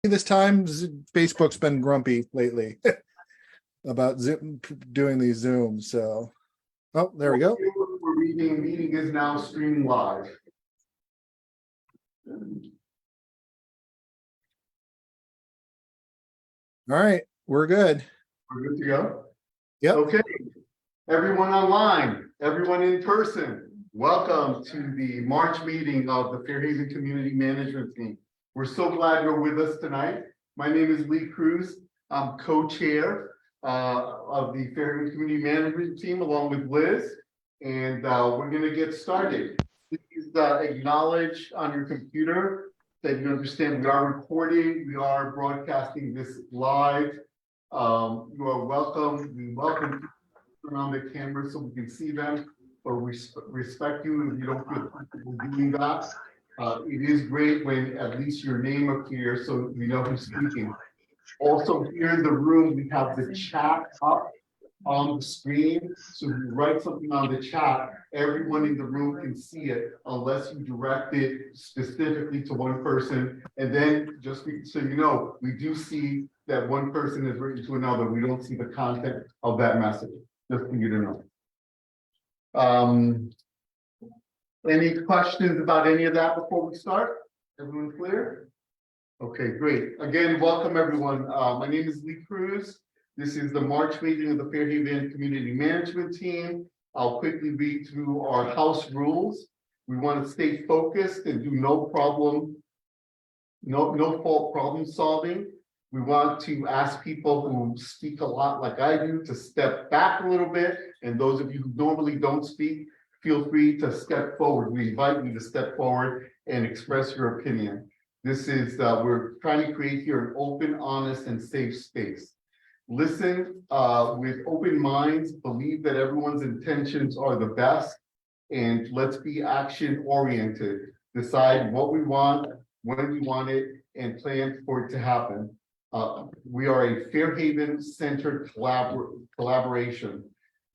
this time. Facebook's been grumpy lately about Zoom, doing these Zooms. So, oh, there we go. We're meeting is now streaming live. All right, we're good. We're good to go. Yep. Okay. Everyone online, everyone in person, welcome to the March meeting of the Fairhaven Community Management Team. We're so glad you're with us tonight. My name is Lee Cruz. I'm co-chair of the Fairhaven Community Management Team along with Liz, and we're going to get started. Please acknowledge on your computer that you understand we are recording, we are broadcasting this live. You are welcome. We welcome you to turn on the camera so we can see them, or respect you if you don't feel comfortable doing that. It is great when at least your name appears so we know who's speaking. Also, here in the room, we have the chat up on the screen. So if you write something on the chat, everyone in the room can see it unless you direct it specifically to one person. And then just so you know, we do see that one person is written to another. We don't see the content of that message, just for you to know. Any questions about any of that before we start? Everyone clear? Okay, great. Again, welcome everyone. My name is Lee Cruz. This is the March meeting of the Fairhaven Community Management Team. I'll quickly read through our house rules. We want to stay focused and do no fault problem solving. We want to ask people who speak a lot like I do to step back a little bit. And those of you who normally don't speak, feel free to step forward. We invite you to step forward and express your opinion. This is, we're trying to create here an open, honest, and safe space. Listen with open minds, believe that everyone's intentions are the best, and let's be action oriented. Decide what we want, when we want it, and plan for it to happen. We are a Fairhaven centered collaboration.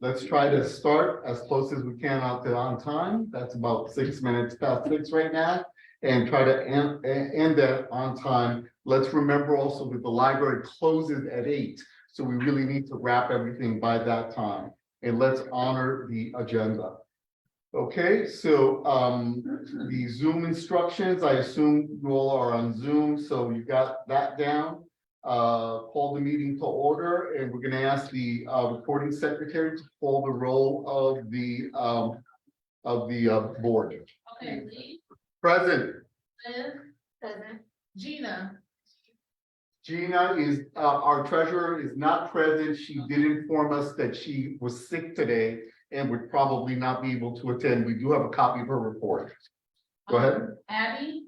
Let's try to start as close as we can on time. That's about 6 minutes past 6 right now, and try to end that on time. Let's remember also that the library closes at 8. So we really need to wrap everything by that time, and let's honor the agenda. Okay, so the Zoom instructions, I assume you all are on Zoom, so you got that down. Call the meeting to order, and we're going to ask the recording secretary to call the roll of the board. Okay, Lee. Present. Liz. Present. Gina. Gina is our treasurer is not present. She did inform us that she was sick today and would probably not be able to attend. We do have a copy of her report. Go ahead. Abby.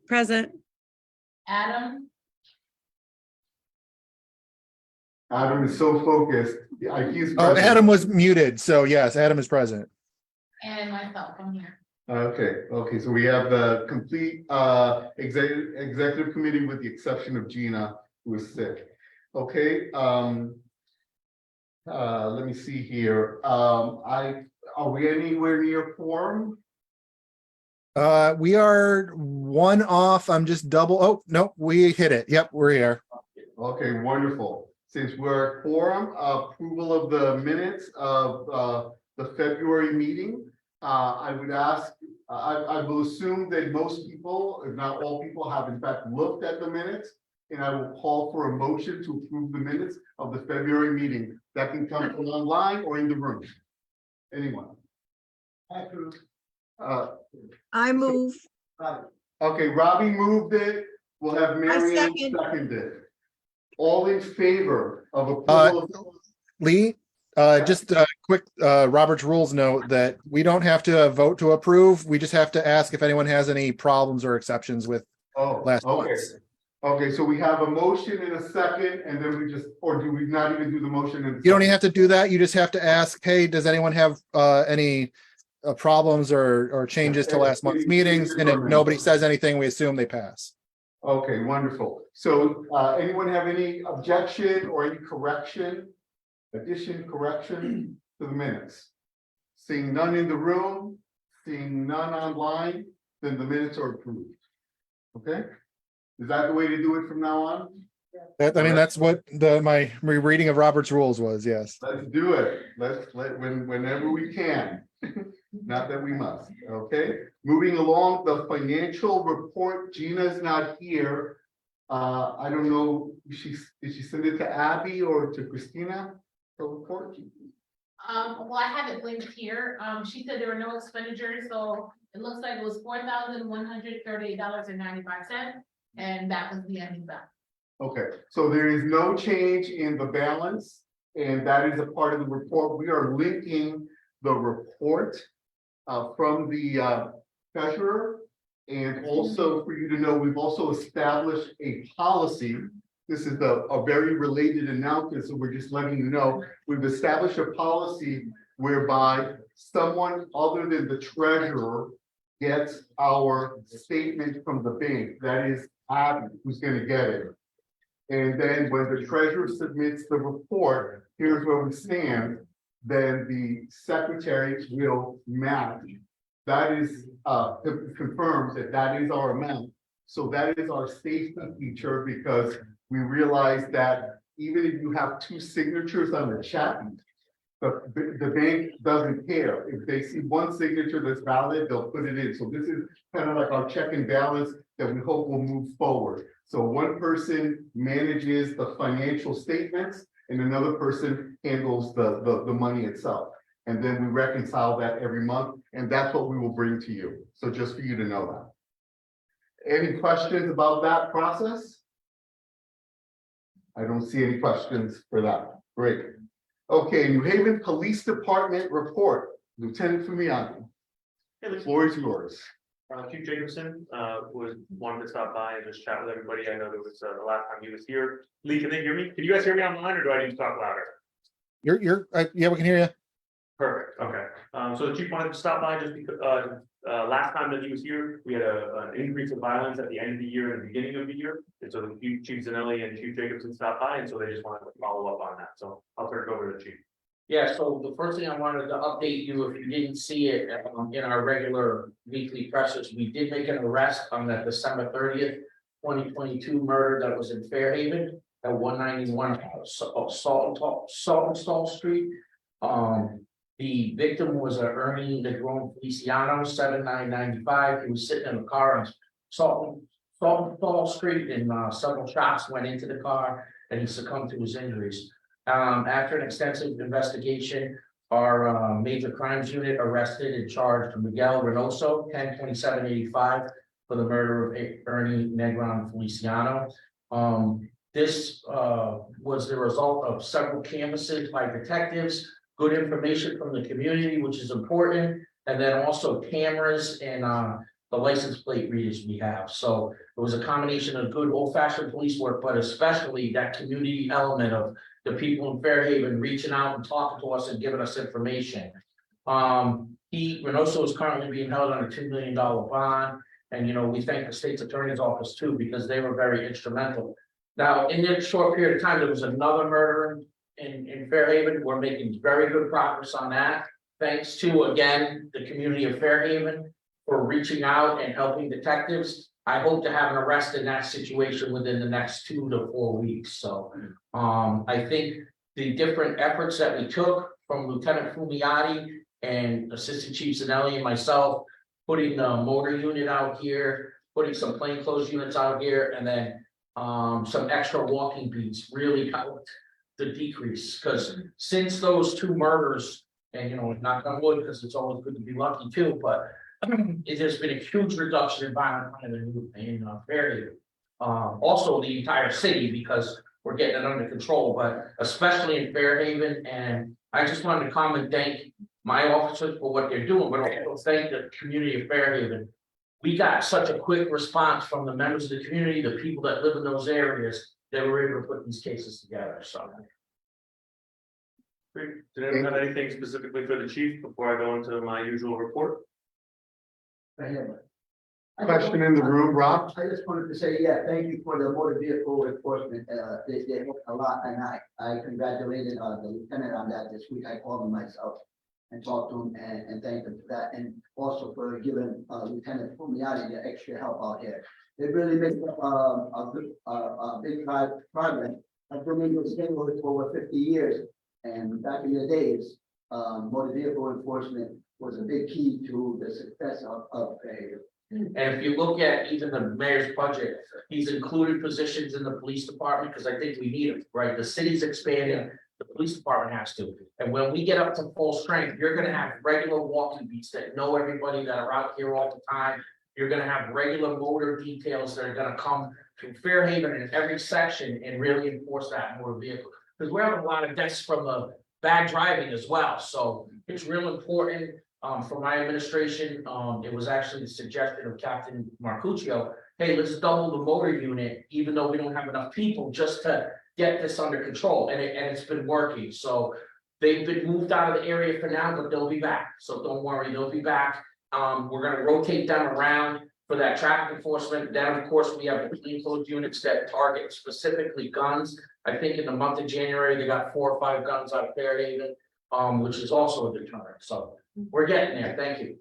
Present. Adam. Adam is so focused. He's Oh, Adam was muted. So yes, Adam is present. And myself, I'm here. Okay, so we have the complete executive committee with the exception of Gina, who is sick. Okay, let me see here. Are we anywhere near quorum? We are one off. I'm just double. Oh, no, we hit it. Yep, we're here. Okay, wonderful. Since we're at quorum, approval of the minutes of the February meeting. I would ask, I will assume that most people, if not all people, have in fact looked at the minutes, and I will call for a motion to approve the minutes of the February meeting. That can come from online or in the room. Anyone? I move. Okay, Robbie moved it. We'll have Mary second it. All in favor of approval? Lee, just a quick Robert's rules note that we don't have to vote to approve. We just have to ask if anyone has any problems or exceptions with last month's. Okay, so we have a motion in a second, and then we just, or do we not even do the motion? You don't even have to do that. You just have to ask, hey, does anyone have any problems or changes to last month's meetings? And if nobody says anything, we assume they pass. Okay, wonderful. So anyone have any objection or any correction, addition, correction to the minutes? Seeing none in the room, seeing none online, then the minutes are approved. Okay. Is that the way to do it from now on? That, I mean, that's what my rereading of Robert's rules was, yes. Let's do it. Whenever we can. Not that we must, okay? Moving along, the financial report, Gina's not here. I don't know, did she send it to Abby or to Christina? The report? Well, I have it linked here. She said there were no expenditures, so it looks like it was $4,138.95. And that was the ending balance. Okay, so there is no change in the balance, and that is a part of the report. We are linking the report from the treasurer. And also for you to know, we've also established a policy. This is a very related announcement, so we're just letting you know. We've established a policy whereby someone other than the treasurer gets our statement from the bank. That is Abby who's going to get it. And then when the treasurer submits the report, here's where we stand, then the secretary will match. That is confirmed that is our amount. So that is our safety feature, because we realize that even if you have two signatures on the check, the bank doesn't care. If they see one signature that's valid, they'll put it in. So this is kind of like our check and balance that we hope will move forward. So one person manages the financial statements and another person handles the money itself. And then we reconcile that every month, and that's what we will bring to you. So just for you to know that. Any questions about that process? I don't see any questions for that. Great. Okay, New Haven Police Department report. Lieutenant Fumiani. The floor is yours. Chief Jacobson wanted to stop by and just chat with everybody. I know there was the last time he was here. Lee, can they hear me? Can you guys hear me online, or do I need to talk louder? Yeah, we can hear you. Perfect. Okay. So the chief wanted to stop by just because last time that he was here, we had an increase of violence at the end of the year and the beginning of the year. And so the Chief Zanelli and Chief Jacobson stopped by, and so they just wanted to follow up on that. So I'll turn it over to the chief. Yeah, so the first thing I wanted to update you, if you didn't see it in our regular weekly presses, we did make an arrest on that December 30th, 2022 murder that was in Fairhaven at 191 Saltonstall Street. The victim was Ernie Negron Feliciano, 7995. He was sitting in a car on Saltonstall Street, and several shots went into the car, and he succumbed to his injuries. After an extensive investigation, our major crimes unit arrested and charged Miguel Reynoso, 102785, for the murder of Ernie Negron Feliciano. This was the result of several canvasses by detectives, good information from the community, which is important, and then also cameras and the license plate readers we have. So it was a combination of good old-fashioned police work, but especially that community element of the people in Fairhaven reaching out and talking to us and giving us information. Reynoso is currently being held on a $2 million bond. And, we thank the state's attorney's office too, because they were very instrumental. Now, in that short period of time, there was another murder in Fairhaven. We're making very good progress on that. Thanks to, again, the community of Fairhaven for reaching out and helping detectives. I hope to have an arrest in that situation within the next 2 to 4 weeks. So I think the different efforts that we took from Lieutenant Fumiani and Assistant Chief Zanelli and myself, putting the motor unit out here, putting some plainclothes units out here, and then some extra walking beats really helped the decrease. Because since those 2 murders, and knock on wood, because it's always good to be lucky too, but it has been a huge reduction in violent crime in Fairhaven. Also the entire city, because we're getting it under control, but especially in Fairhaven. And I just wanted to come and thank my officers for what they're doing, but also thank the community of Fairhaven. We got such a quick response from the members of the community, the people that live in those areas, that were able to put these cases together. So. Great. Did anyone have anything specifically for the chief before I go into my usual report? Question in the room, Rob? I just wanted to say, thank you for the motor vehicle enforcement. They helped a lot, and I congratulated the lieutenant on that this week. I called him myself, and talk to him and thank him for that, and also for giving Lieutenant Fumiati the extra help out here. It really makes a good, big progress. I've been in this neighborhood for over 50 years, and back in the days, motor vehicle enforcement was a big key to the success of Fairhaven. And if you look at even the mayor's budget, he's included positions in the police department, because I think we need them, right? The city's expanding, the police department has to. And when we get up to full strength, you're gonna have regular walking beats that know everybody that are out here all the time. You're gonna have regular motor details that are gonna come to Fairhaven in every section and really enforce that motor vehicle. Because we're having a lot of deaths from bad driving as well, so it's real important. For my administration, it was actually the suggestion of Captain Marcuccio, hey, let's double the motor unit, even though we don't have enough people, just to get this under control, and it's been working, so they've been moved out of the area for now, but they'll be back, so don't worry, they'll be back. We're gonna rotate them around for that traffic enforcement. Then, of course, we have the clean code units that target specifically guns. I think in the month of January, they got 4 or 5 guns out of Fairhaven, which is also a deterrent, so we're getting there, thank you.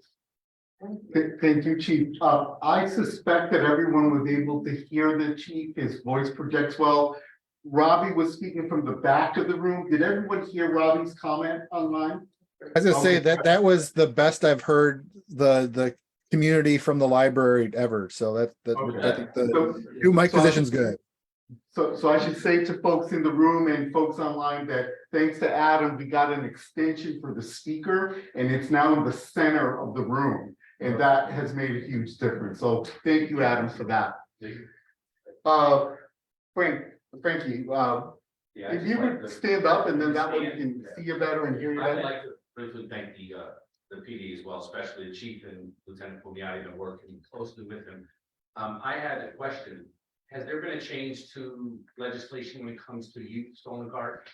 Thank you, Chief. I suspect that everyone was able to hear the chief. His voice projects well. Robbie was speaking from the back of the room. Did everyone hear Robbie's comment online? I was gonna say that was the best I've heard the community from the library ever. So I think the new mic position's good. So I should say to folks in the room and folks online that thanks to Adam, we got an extension for the speaker, and it's now in the center of the room. And that has made a huge difference. So thank you, Adam, for that. Frankie, if you would stand up, and then that way we can see you better and hear you I'd better. like to briefly thank the PD as well, especially the chief and Lieutenant Fumiati, been working closely with him. I had a question. Has there been a change to legislation when it comes to youth stolen cars?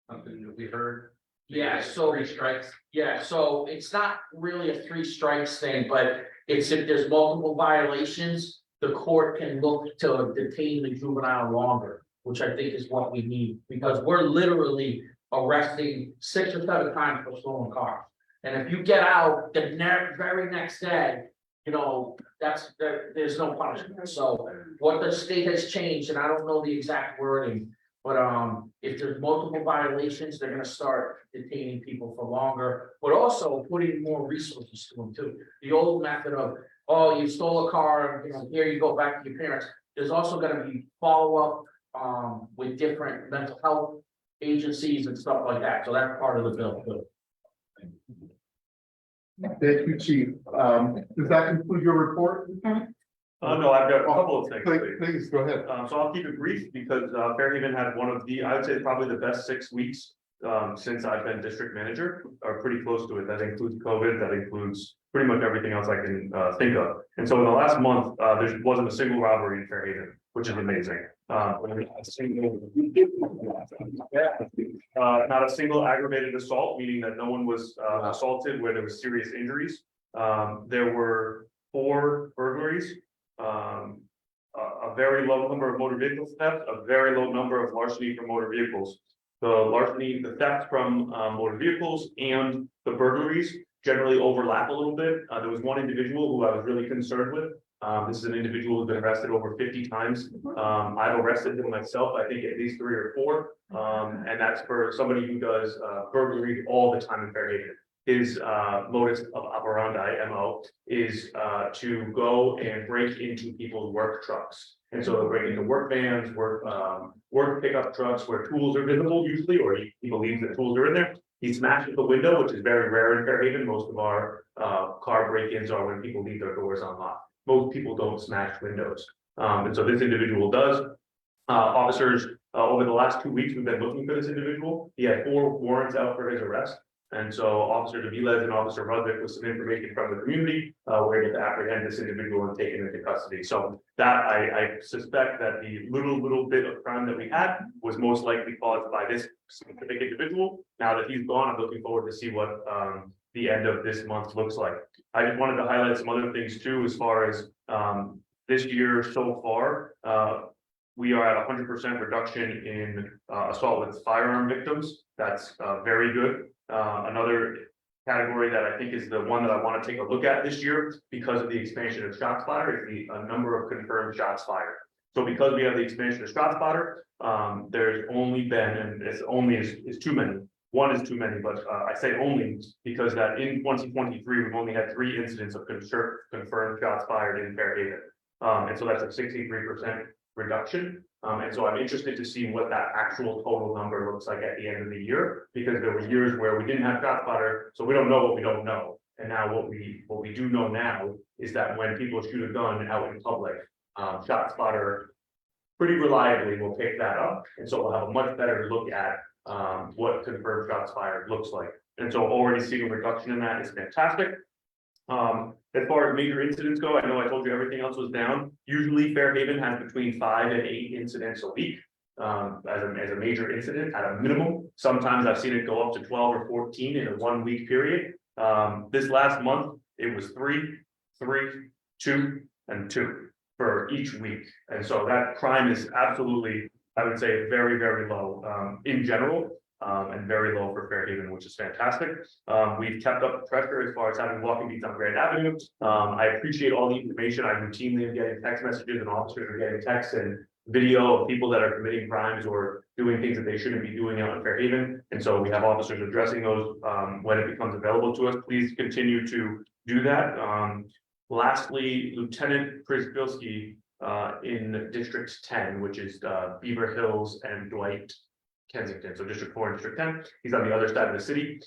Something that we heard? Yeah, so 3 strikes. Yeah, so it's not really a 3 strikes thing, but it's if there's multiple violations, the court can look to detain the juvenile longer, which I think is what we need, because we're literally arresting 6 or 7 times for stolen cars. And if you get out the very next day, you know, there's no punishment. So what the state has changed, and I don't know the exact wording, but if there's multiple violations, they're gonna start detaining people for longer, but also putting more resources to them too. The old method of, oh, you stole a car, you know, here you go back to your parents. There's also gonna be follow-up with different mental health agencies and stuff like that. So that's part of the bill too. Thank you, Chief. Does that conclude your report? No, I've got a couple of things. Please, go ahead. So I'll keep it brief because Fairhaven had one of I would say probably the best 6 weeks since I've been district manager, or pretty close to it. That includes COVID, that includes pretty much everything else I can think of. And so in the last month, there wasn't a single robbery in Fairhaven, which is amazing. Not a single aggravated assault, meaning that no one was assaulted where there was serious injuries. There were 4 burglaries. A very low number of motor vehicle theft, a very low number of larceny from motor vehicles. The theft from motor vehicles and the burglaries generally overlap a little bit. There was one individual who I was really concerned with. This is an individual who's been arrested over 50 times. I've arrested him myself, I think at least 3 or 4. And that's for somebody who does burglary all the time in Fairhaven. His modus operandi (MO) is to go and break into people's work trucks, and so they'll break into work vans, work pickup trucks where tools are visible usually, or he believes that tools are in there. He smashes the window, which is very rare in Fairhaven. Most of our car break-ins are when people leave their doors unlocked. Most people don't smash windows, and so this individual does. Officers over the last 2 weeks, we've been looking for this individual. He had 4 warrants out for his arrest. And so Officer Daviles and Officer Rudnick with some information from the community, were able to apprehend this individual and take him into custody. So that I suspect that the little bit of crime that we had was most likely caused by this specific individual. Now that he's gone, I'm looking forward to see what the end of this month looks like. I just wanted to highlight some other things too, as far as this year so far. We are at 100% reduction in assault with firearm victims. That's very good. Another category that I think is the one that I want to take a look at this year because of the expansion of ShotSpotter is the number of confirmed shots fired. So because we have the expansion of ShotSpotter, there's only been, and it's only is too many. One is too many, but I say only because that in 2023, we've only had 3 incidents of confirmed shots fired in Fairhaven. And so that's a 63% reduction. And so I'm interested to see what that actual total number looks like at the end of the year, because there were years where we didn't have ShotSpotter, so we don't know what we don't know. And now what we do know now is that when people shoot a gun out in public, ShotSpotter pretty reliably will pick that up, and so we'll have a much better look at what confirmed shots fired looks like. And so already seeing a reduction in that is fantastic. As far as major incidents go, I know I told you everything else was down. Usually Fairhaven has between 5 and 8 incidents a week as a major incident at a minimum. Sometimes I've seen it go up to 12 or 14 in a 1 week period. This last month, it was 3, 3, 2, and 2 for each week. And so that crime is absolutely, I would say, very, very low in general. And very low for Fairhaven, which is fantastic. We've kept up the pressure as far as having walking beats on Grand Avenue. I appreciate all the information. I routinely am getting text messages, and officers are getting texts and video of people that are committing crimes or doing things that they shouldn't be doing out in Fairhaven. And so we have officers addressing those when it becomes available to us. Please continue to do that. Lastly, Lieutenant Przybylski in District 10, which is Beaver Hills and Dwight Kensington, so District 4 and District 10. He's on the other side of the city.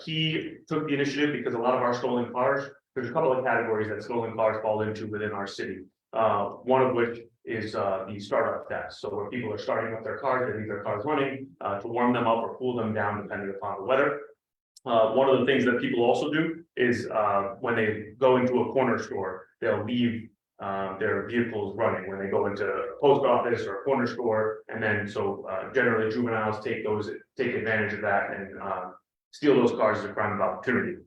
He took the initiative because a lot of our stolen cars, there's a couple of categories that stolen cars fall into within our city. One of which is the startup thefts. So where people are starting up their cars, they leave their cars running to warm them up or cool them down depending upon the weather. One of the things that people also do is when they go into a corner store, they'll leave their vehicles running when they go into a post office or a corner store, and then so generally juveniles take advantage of that and steal those cars as a crime of opportunity.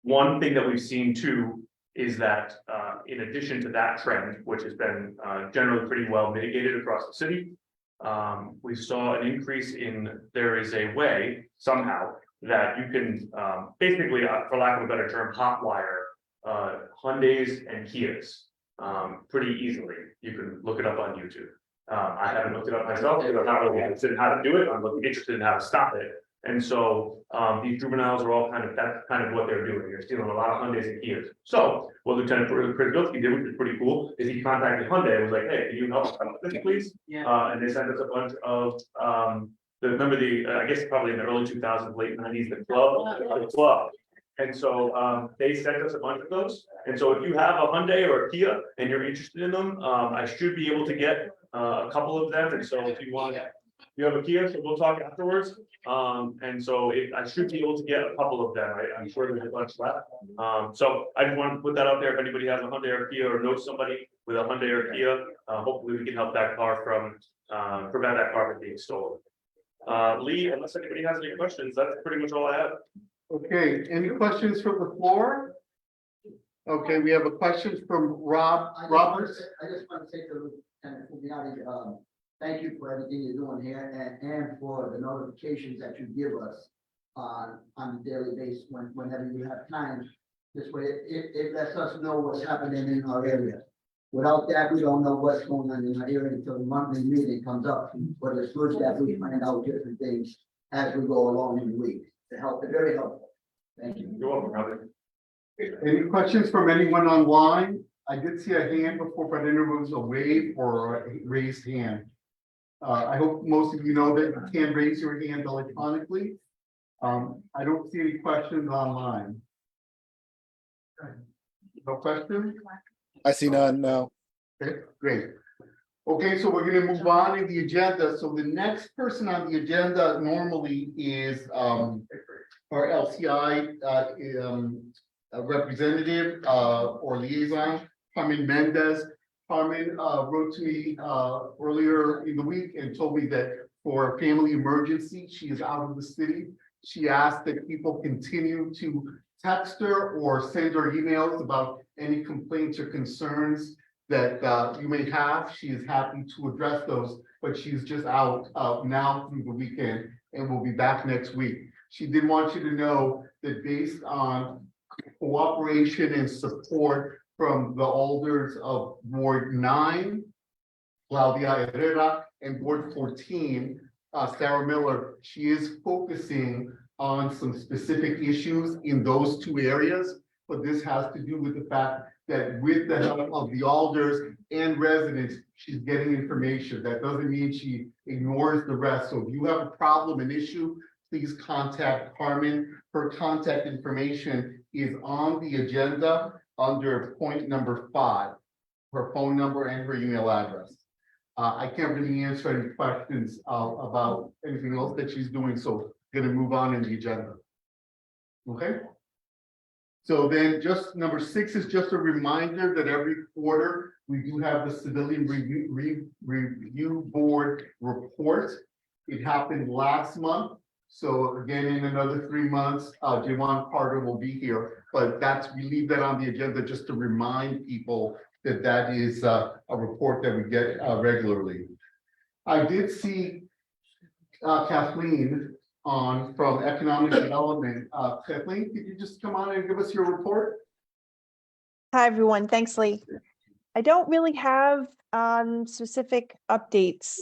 One thing that we've seen too is that in addition to that trend, which has been generally pretty well mitigated across the city, we saw an increase in, there is a way somehow that you can basically, for lack of a better term, hotwire Hyundais and Kias pretty easily. You can look it up on YouTube. I haven't looked it up myself because I'm not really interested in how to do it. I'm interested in how to stop it. And so these juveniles are all that's kind of what they're doing. They're stealing a lot of Hyundais and Kias. So what Lieutenant Przybylski did, which is pretty cool, is he contacted Hyundai and was like, hey, can you help us with this, please? Yeah. And they sent us a bunch of remember I guess probably in the early 2000s, late 90s, the club. And so they sent us a bunch of those. And so if you have a Hyundai or a Kia and you're interested in them, I should be able to get a couple of them. And so if you want, you have a Kia, so we'll talk afterwards. And so I should be able to get a couple of them. I'm sure there's a bunch left. So I just wanted to put that out there. If anybody has a Hyundai or Kia or knows somebody with a Hyundai or Kia, hopefully we can help that car from prevent that car from being stolen. Lee, unless anybody has any questions, that's pretty much all I have. Okay, any questions from the floor? Okay, we have a question from Roberts. I just want to say to Lieutenant Fumiati, thank you for everything you're doing here and for the notifications that you give us on a daily basis whenever you have time. This way, it lets us know what's happening in our area. Without that, we don't know what's going on in our area until the monthly meeting comes up. But it's good that we find out different things as we go along in the week. To help, it's very helpful. Thank you. You're welcome, Robert. Any questions from anyone online? I did see a hand before, but I didn't know if it was a wave or a raised hand. I hope most of you know that you can raise your hand electronically. I don't see any questions online. No questions? I see none, no. Okay, great. Okay, so we're gonna move on in the agenda. So the next person on the agenda normally is our LCI representative or liaison, Carmen Mendez. Carmen wrote to me earlier in the week and told me that for a family emergency, she is out of the city. She asked that people continue to text her or send her emails about any complaints or concerns that you may have. She is happy to address those, but she's just out now through the weekend and will be back next week. she did want you to know that based on cooperation and support from the alders of Ward 9, Claudia Herrera, and Ward 14, Sarah Miller, she is focusing on some specific issues in those two areas. But this has to do with the fact that with the help of the alders and residents, she's getting information. That doesn't mean she ignores the rest. So if you have a problem, an issue, please contact Carmen. Her contact information is on the agenda under point number 5, her phone number and her email address. I can't really answer any questions about anything else that she's doing, so I'm gonna move on in the agenda. Okay? So then just number 6 is just a reminder that every quarter we do have the Civilian Review Board report. It happened last month. So again, in another 3 months, Javon Carter will be here, but we leave that on the agenda just to remind people that that is a report that we get regularly. I did see Kathleen on from Economic Development. Kathleen, could you just come on and give us your report? Hi, everyone. Thanks, Lee. I don't really have specific updates.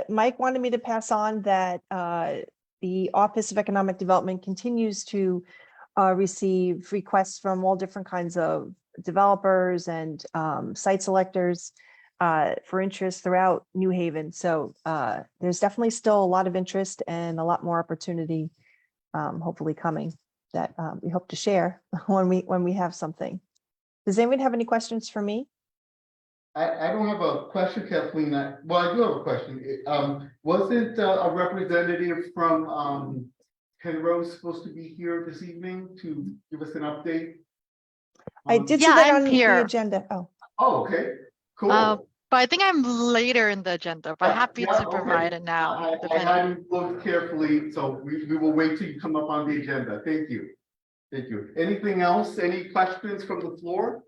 Mike wanted me to pass on that the Office of Economic Development continues to receive requests from all different kinds of developers and site selectors for interest throughout New Haven. So there's definitely still a lot of interest and a lot more opportunity hopefully coming that we hope to share when we have something. Does anyone have any questions for me? I don't have a question, Kathleen. Well, I do have a question. Wasn't a representative from Penrose supposed to be here this evening to give us an update? I did see Yeah, that I'm on the here. agenda. Oh, Oh, okay, cool. But I think I'm later in the agenda, but happy Yeah, to provide it now. I depending. hadn't looked carefully, so we will wait till you come up on the agenda. Thank you. Thank you. Anything else? Any questions from the floor?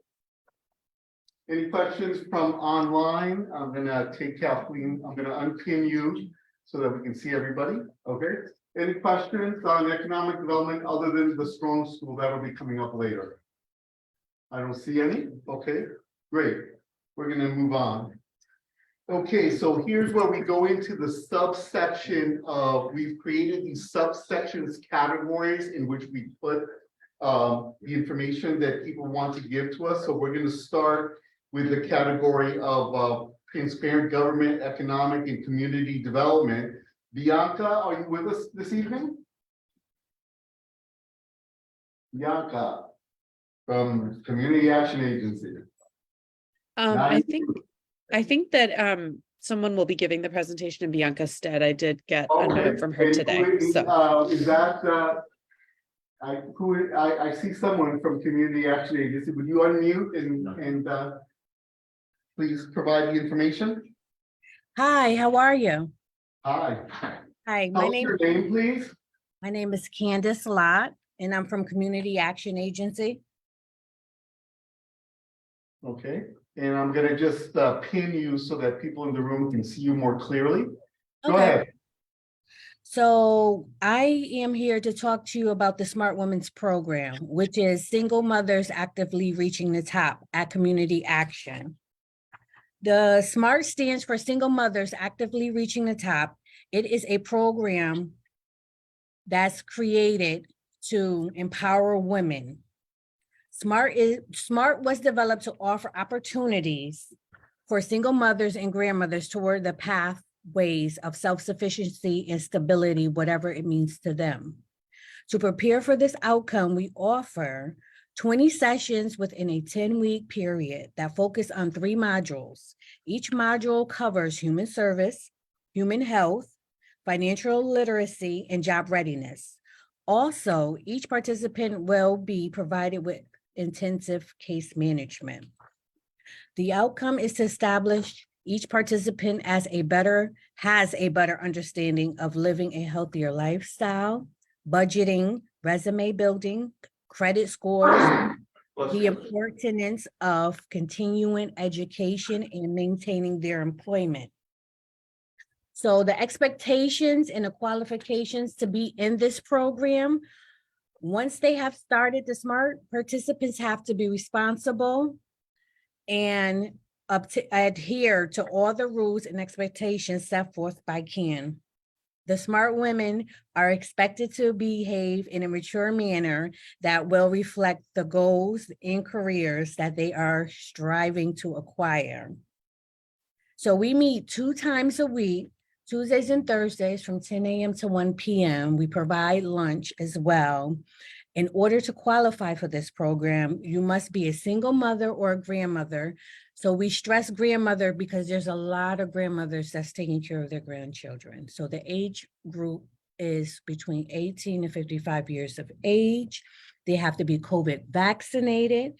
Any questions from online? I'm gonna take Kathleen, I'm gonna unpin you so that we can see everybody, okay? Any questions on economic development other than the strong school? That'll be coming up later. I don't see any, okay, great. We're gonna move on. Okay, so here's where we go into the subsection of, we've created these subsections categories in which we put the information that people want to give to us. So we're gonna start with the category of transparent government, economic, and community development. Bianca, are you with us this evening? Bianca from Community Action Agency. I think that someone will be giving the presentation in Bianca's stead. I did get a note from her today. So Is that I see someone from Community Action Agency. Would you unmute and please provide the information? Hi, how are you? Hi. Hi, Tell us your name, please. my name is Candace Lott, and I'm from Community Action Agency. Okay, and I'm gonna just pin you so that people in the room can see you more clearly. Go Okay. ahead. So I am here to talk to you about the Smart Women's Program, which is single mothers actively reaching the top at Community Action. The SMART stands for Single Mothers Actively Reaching the Top. It is a program that's created to empower women. SMART was developed to offer opportunities for single mothers and grandmothers toward the pathways of self-sufficiency and stability, whatever it means to them. To prepare for this outcome, we offer 20 sessions within a 10-week period that focus on 3 modules. Each module covers human service, human health, financial literacy, and job readiness. Also, each participant will be provided with intensive case management. The outcome is to establish each participant has a better understanding of living a healthier lifestyle, budgeting, resume building, credit scores, the importance of continuing education and maintaining their employment. So the expectations and the qualifications to be in this program, once they have started the SMART, participants have to be responsible and up to adhere to all the rules and expectations set forth by CAN. The SMART women are expected to behave in a mature manner that will reflect the goals and careers that they are striving to acquire. So we meet 2 times a week, Tuesdays and Thursdays from 10 a.m. to 1 p.m. We provide lunch as well. In order to qualify for this program, you must be a single mother or a grandmother. So we stress grandmother because there's a lot of grandmothers that's taking care of their grandchildren. So the age group is between 18 and 55 years of age. They have to be COVID vaccinated,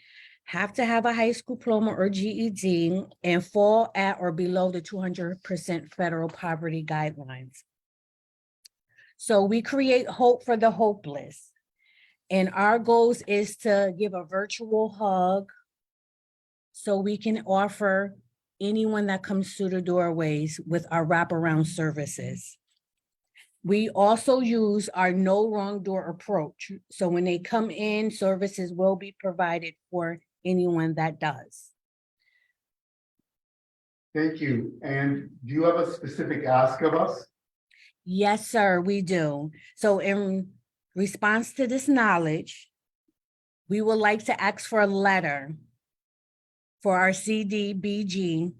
have to have a high school diploma or GED, and fall at or below the 200% federal poverty guidelines. So we create hope for the hopeless. And our goals is to give a virtual hug so we can offer anyone that comes through the doorways with our wraparound services. We also use our no wrong door approach. So when they come in, services will be provided for anyone that does. Thank you. And do you have a specific ask of us? Yes, sir, we do. So in response to this knowledge, we would like to ask for a letter for our CDBG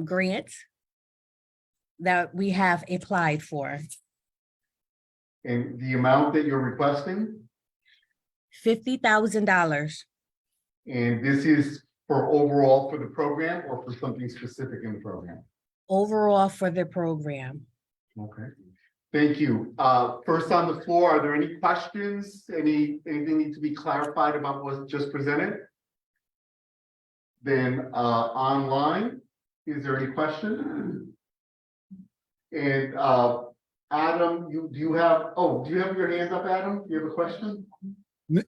grant that we have applied for. And the amount that you're requesting? $50,000 And this is for overall for the program or for something specific in the program? overall for the program. Okay, thank you. First on the floor, are there any questions? Anything need to be clarified about what's just presented? Then online, is there any question? And Adam, do you have your hands up, Adam? Do you have a question?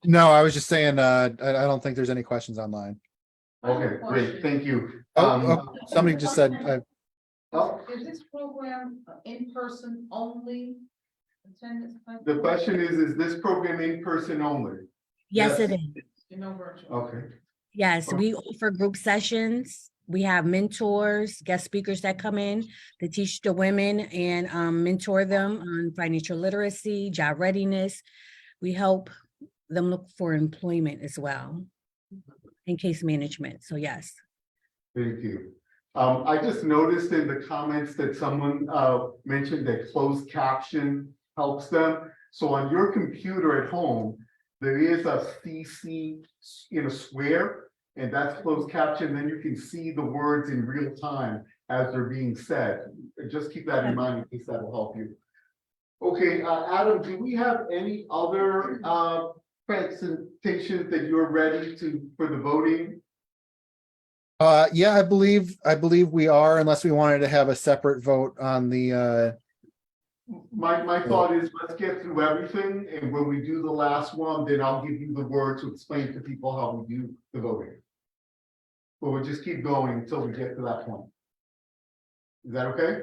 No, I was just saying, I don't think there's any questions online. Okay, great, thank you. Somebody just said, Is this program in person only? The question is this program in person only? Yes, it is. No virtual. Okay, Yes, we offer group sessions. We have mentors, guest speakers that come in to teach the women and mentor them on financial literacy, job readiness. We help them look for employment as well, in case management. So yes. thank you. I just noticed in the comments that someone mentioned that closed caption helps them. So on your computer at home, there is a CC in a square, and that's closed caption. Then you can see the words in real time as they're being said. Just keep that in mind in case that will help you. Okay, Adam, do we have any other presentations that you're ready for the voting? yeah, I believe we are, unless we wanted to have a separate vote on the, My thought is let's get through everything, and when we do the last one, then I'll give you the word to explain to people how we do the voting. But we'll just keep going until we get to that point. Is that okay?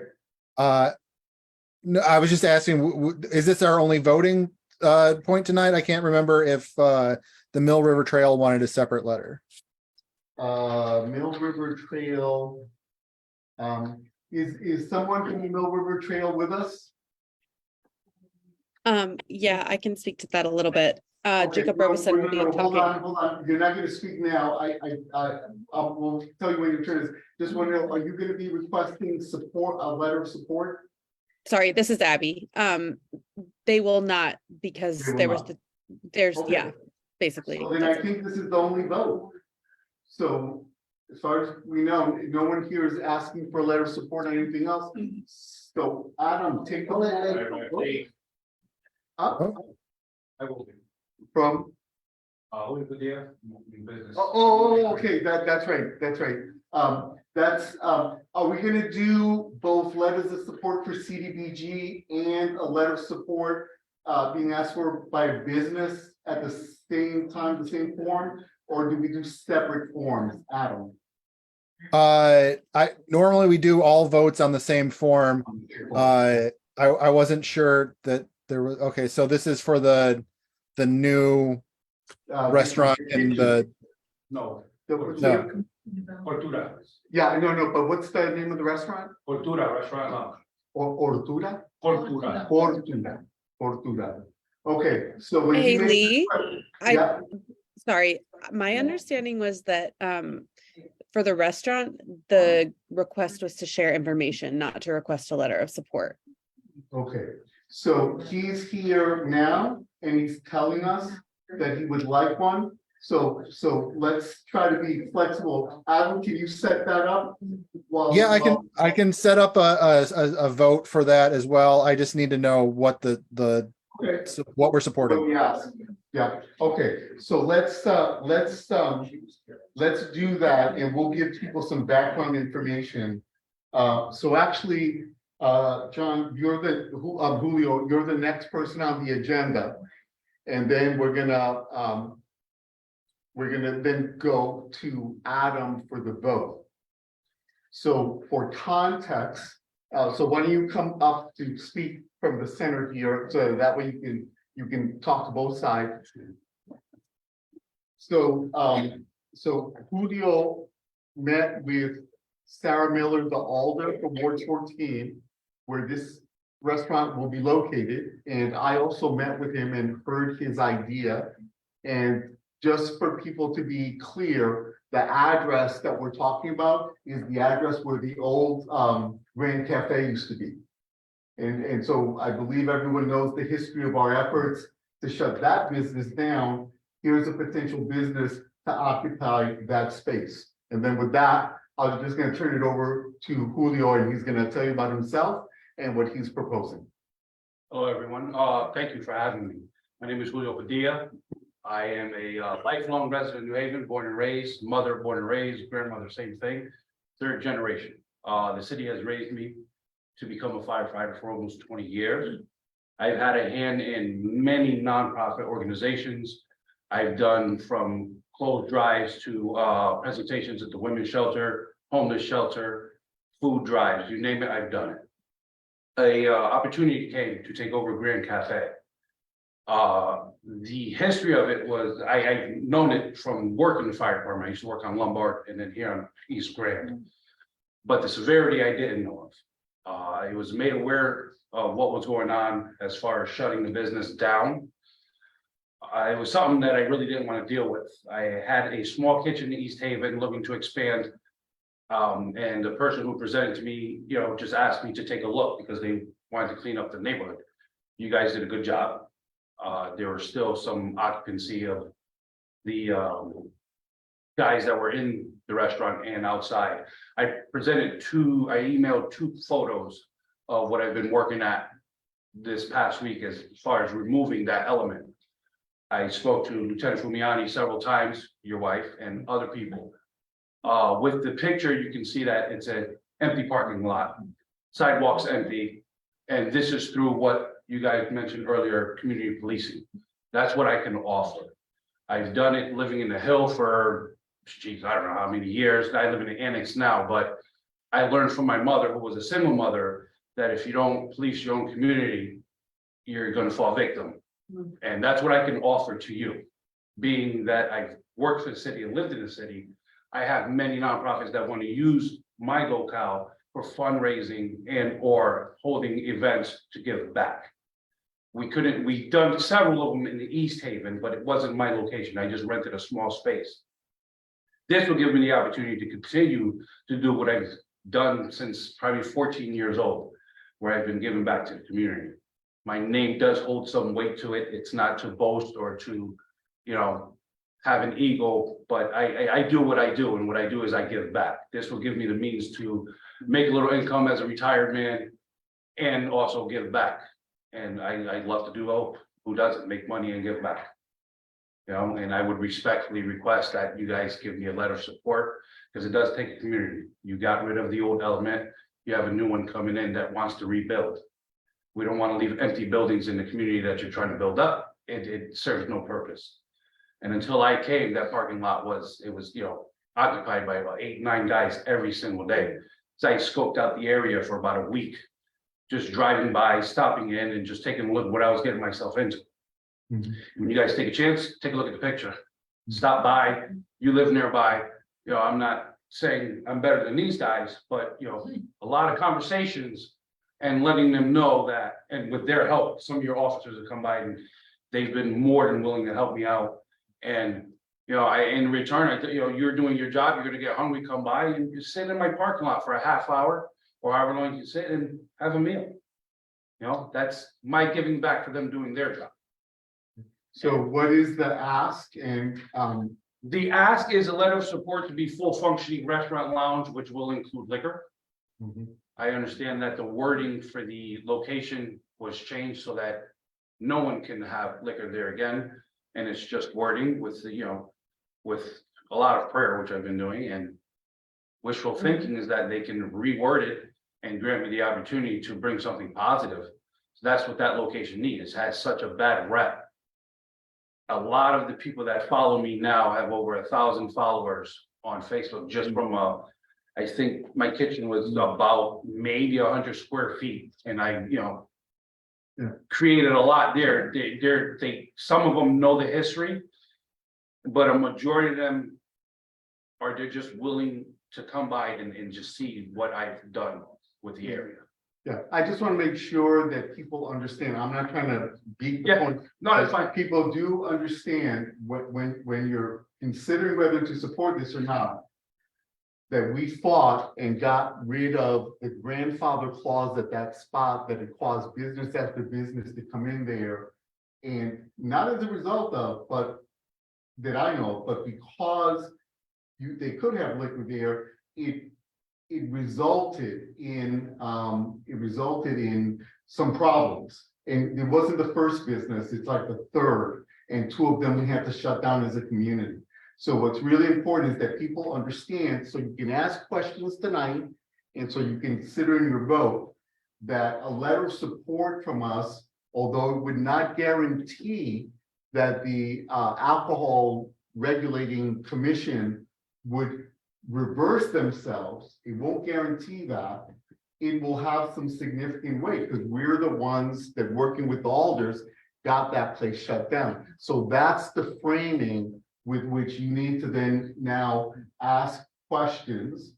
no, I was just asking, is this our only voting point tonight? I can't remember if the Mill River Trail wanted a separate letter. Mill River Trail. Is someone from the Mill River Trail with us? Yeah, I can speak to that a little bit. Okay, Jacob no, Robeson will be hold talking. on. You're not gonna speak now. I will tell you when your turn is. Just want to know, are you gonna be requesting support, a letter of support? Sorry, this is Abby. They will not, because They will there was not. there's, Okay. yeah, basically. So then I think this is the only vote. So as far as we know, no one here is asking for a letter of support or anything else. So Adam, take the lead. Up. I will be. From, business. okay, that's right. Are we gonna do both letters of support for CDBG and a letter of support being asked for by a business at the same time, the same form? Or do we do separate forms, Adam? Normally we do all votes on the same form. I wasn't sure that there was, okay, so this is for the new restaurant and the, No. no, Cultura, Yeah, no, but what's the name of the restaurant? Cultura, restaurant lounge. Ortura? Cultura. Fortuna. Okay, so when Hey, you make. Lee, Yeah, sorry, my understanding was that for the restaurant, the request was to share information, not to request a letter of support. okay, so he's here now and he's telling us that he would like one. So let's try to be flexible. Adam, can you set that up? yeah, I can set up a vote for that as well. I just need to know what the Okay. what we're supporting. Yeah, okay, so let's do that and we'll give people some background information. So actually, John, Julio, you're the next person on the agenda. And then we're gonna then go to Adam for the vote. So for context, so why don't you come up to speak from the center here, so that way you can talk to both sides. So Julio met with Sarah Miller, the alder from Ward 14, where this restaurant will be located. And I also met with him and heard his idea. And just for people to be clear, the address that we're talking about is the address where the old Grand Cafe used to be. And so I believe everyone knows the history of our efforts to shut that business down. Here's a potential business to occupy that space. And then with that, I'm just gonna turn it over to Julio and he's gonna tell you about himself and what he's proposing. Hello, everyone. Thank you for having me. My name is Julio Padilla. I am a lifelong resident of New Haven, born and raised, mother born and raised, grandmother, same thing, third generation. The city has raised me to become a firefighter for almost 20 years. I've had a hand in many nonprofit organizations. I've done from clothes drives to presentations at the women's shelter, homeless shelter, food drives, you name it, I've done it. A opportunity came to take over Grand Cafe. The history of it was, I've known it from working in the fire department. I used to work on Lombard and then here on East Grand. But the severity I didn't know of. I was made aware of what was going on as far as shutting the business down. It was something that I really didn't want to deal with. I had a small kitchen in East Haven looking to expand. And the person who presented to me, just asked me to take a look because they wanted to clean up the neighborhood. You guys did a good job. There were still some occupancy of the guys that were in the restaurant and outside. I emailed 2 photos of what I've been working at this past week as far as removing that element. I spoke to Lieutenant Fumiani several times, your wife, and other people. With the picture, you can see that it's an empty parking lot, sidewalks empty, and this is through what you guys mentioned earlier, community policing. That's what I can offer. I've done it living in the Hill for, geez, I don't know how many years. I live in the annex now, but I learned from my mother, who was a single mother, that if you don't police your own community, you're going to fall victim. And that's what I can offer to you. Being that I've worked for the city and lived in the city, I have many nonprofits that want to use my locale for fundraising and or holding events to give back. We've done several of them in the East Haven, but it wasn't my location. I just rented a small space. This will give me the opportunity to continue to do what I've done since probably 14 years old, where I've been giving back to the community. My name does hold some weight to it. It's not to boast or to, have an ego, but I do what I do, and what I do is I give back. This will give me the means to make a little income as a retired man and also give back. And I love to do both. Who doesn't make money and give back? And I would respectfully request that you guys give me a letter of support, because it does take a community. You got rid of the old element. You have a new one coming in that wants to rebuild. We don't want to leave empty buildings in the community that you're trying to build up. It serves no purpose. And until I came, that parking lot was occupied by about 8, 9 guys every single day. So I scoped out the area for about a week, just driving by, stopping in and just taking a look at what I was getting myself into. When you guys take a chance, take a look at the picture, stop by, you live nearby, you know, I'm not saying I'm better than these guys, but you know, a lot of conversations and letting them know that, and with their help, some of your officers have come by and they've been more than willing to help me out. And, you know, in return, you know, you're doing your job, you're gonna get hungry, come by and you sit in my parking lot for a half hour or however long you sit and have a meal. You know, that's my giving back for them doing their job. So what is the ask? And, The ask is a letter of support to be full functioning restaurant lounge, which will include liquor. I understand that the wording for the location was changed so that no one can have liquor there again. And it's just wording with the, you know, with a lot of prayer, which I've been doing, and wishful thinking is that they can reword it and grant me the opportunity to bring something positive. So that's what that location needs. It has such a bad rep. A lot of the people that follow me now have over 1,000 followers on Facebook just from I think my kitchen was about maybe 100 square feet, and I, you know, created a lot there. Some of them know the history, but a majority of them are they're just willing to come by and just see what I've done with the area. yeah, I just want to make sure that people understand. I'm not trying to beat the point. No, that's fine. People do understand when you're considering whether to support this or not, that we fought and got rid of the grandfather clause at that spot, that it caused business after business to come in there. And not as a result of, but that I know, but because they could have liquor there, it resulted in some problems. And it wasn't the first business, it's like the third, and 2 of them we had to shut down as a community. So what's really important is that people understand, so you can ask questions tonight, and so you can consider in your vote that a letter of support from us, although it would not guarantee that the alcohol regulating commission would reverse themselves, it won't guarantee that. It will have some significant weight because we're the ones that, working with the alders, got that place shut down. So that's the framing with which you need to then now ask questions.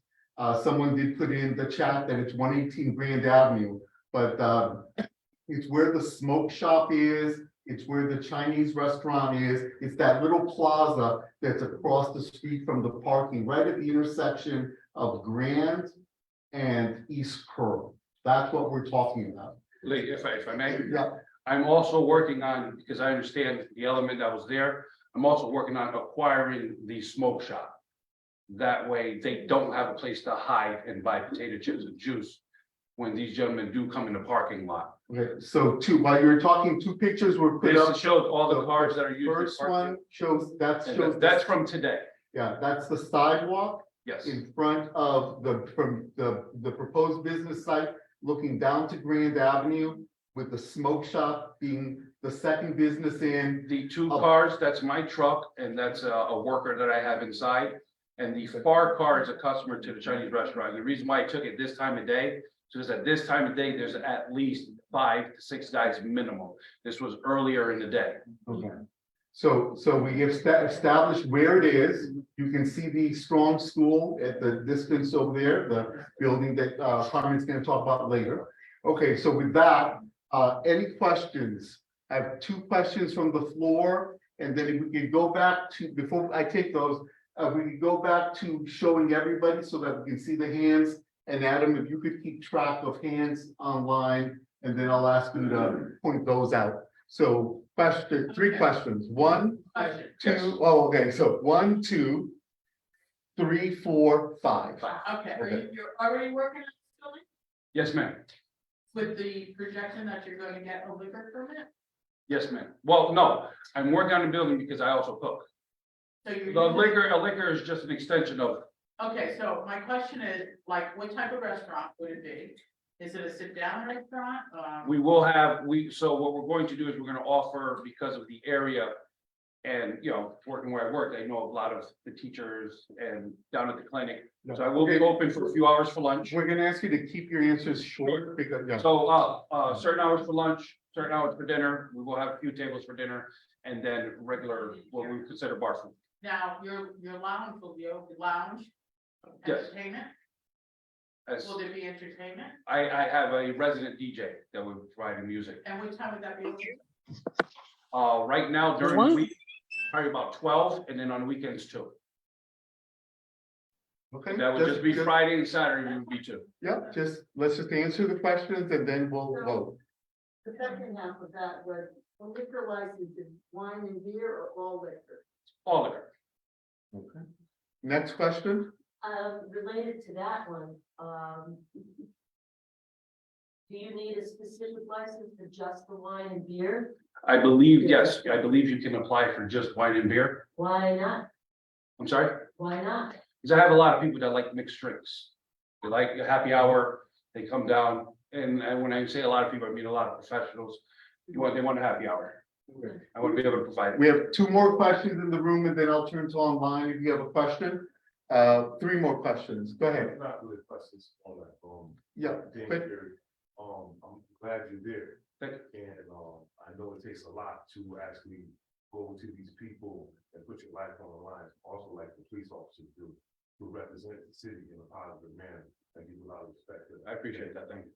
Someone did put in the chat that it's 118 Grand Avenue, but it's where the smoke shop is. It's where the Chinese restaurant is. It's that little plaza that's across the street from the parking, right at the intersection of Grand and East Pearl. That's what we're talking about. Lee, if I may, Yeah. I'm also working on, because I understand the element that was there, I'm also working on acquiring the smoke shop. That way they don't have a place to hide and buy potato chips and juice when these gentlemen do come in the parking lot. Okay, so while you're talking, 2 pictures were put up. This shows all the cars that are used. First one shows, And that's from today. yeah, that's the sidewalk Yes. in front of the proposed business site, looking down to Grand Avenue, with the smoke shop being the second business in. The 2 cars, that's my truck, and that's a worker that I have inside. And the far car is a customer to the Chinese restaurant. The reason why I took it this time of day, because at this time of day, there's at least 5 to 6 guys minimum. This was earlier in the day. Okay. So we have established where it is. You can see the strong school at the distance over there, the building that Carmen's gonna talk about later. Okay, so with that, any questions? I have 2 questions from the floor, and then if we could go back to, before I take those, we could go back to showing everybody so that we can see the hands. And Adam, if you could keep track of hands online, and then I'll ask you to point those out. So 3 questions. 1, 2, oh, okay, so 1, 2, 3, 4, 5. Okay, you're already working on this building Yes, ma'am. with the projection that you're gonna get a liquor permit? Yes, ma'am. Well, no, I'm working on the building because I also cook. So you're. A liquor is just an extension of, Okay, so my question is, like, what type of restaurant would it be? Is it a sit-down restaurant? we will have, so what we're going to do is we're gonna offer, because of the area, And, working where I work, I know a lot of the teachers and down at the clinic. So I will be open for a few hours for lunch. We're gonna ask you to keep your answers short because, yeah. So, certain hours for lunch, certain hours for dinner, we will have a few tables for dinner, and then regular, what we consider bar food. Now, your lounge will be open, lounge? Yes. Entertainment? As Will there be entertainment? I have a resident DJ that would provide the music. And what time would that be open? Right now during the What? week, probably about 12, and then on weekends too. Okay. That would just be Friday and Saturday would be 2. Yep, let's just answer the questions and then we'll vote. The second half of that was, a liquor license is wine and beer or all liquor? All of it. Okay. Next question? Related to that one, do you need a specific license for just the wine and beer? I believe, yes, I believe you can apply for just wine and beer. Why not? I'm sorry? Why not? Because I have a lot of people that like mixed drinks. They like a happy hour, they come down, and when I say a lot of people, I mean a lot of professionals. They want a happy hour. I want to be able to provide it. We have 2 more questions in the room and then I'll turn to online if you have a question. 3 more questions. Go ahead. Not really questions on that, Yeah, being quick. here. I'm glad you're there. And, I know it takes a lot to actually go to these people and put your life on the line, also like the police officers do, to represent the city in a positive manner. I give you a lot of respect. I appreciate that, thank you.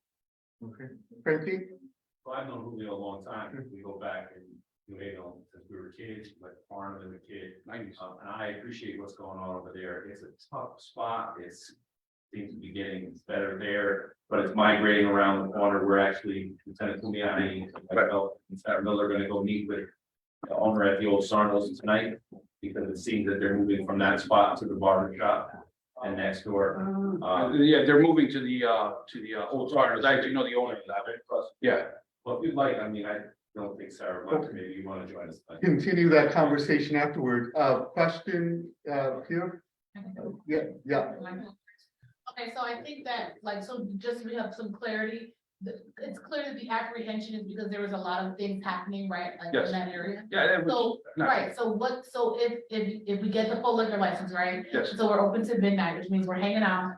Okay. Frankie? Well, I've known Julio a long time. We go back and, since we were kids, like farm as a kid. And I appreciate what's going on over there. It's a tough spot. Seems to be getting better there, but it's migrating around the corner. We're actually, Lieutenant Kumiani, and Pat Miller are gonna go meet with the owner at the old Sarnos tonight, because it seems that they're moving from that spot to the barber shop and next door. Yeah, they're moving to the old Sarnos. I actually know the owner of that. Yeah. Well, if you'd like, I mean, I don't think Sarah wants, maybe you wanna join us. Continue that conversation afterward. Question, here? Yeah. Okay, so I think that, like, so just so we have some clarity, it's clear that the apprehension is because there was a lot of things happening, right, like Yes. in that area? Yeah, that was, So, right, so if we get the full liquor license, right? yes. So we're open to midnight, which means we're hanging out.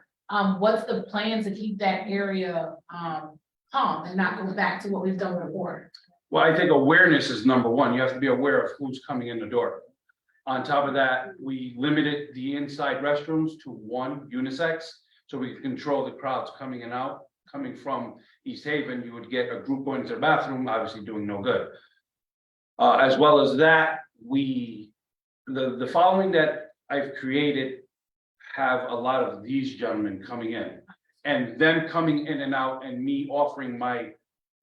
What's the plan to keep that area, calm and not go back to what we've done before? Well, I think awareness is number 1. You have to be aware of who's coming in the door. On top of that, we limited the inside restrooms to 1 unisex, so we can control the crowds coming in and out. Coming from East Haven, you would get a group going to the bathroom, obviously doing no good. As well as that, the following that I've created have a lot of these gentlemen coming in. And them coming in and out and me offering my,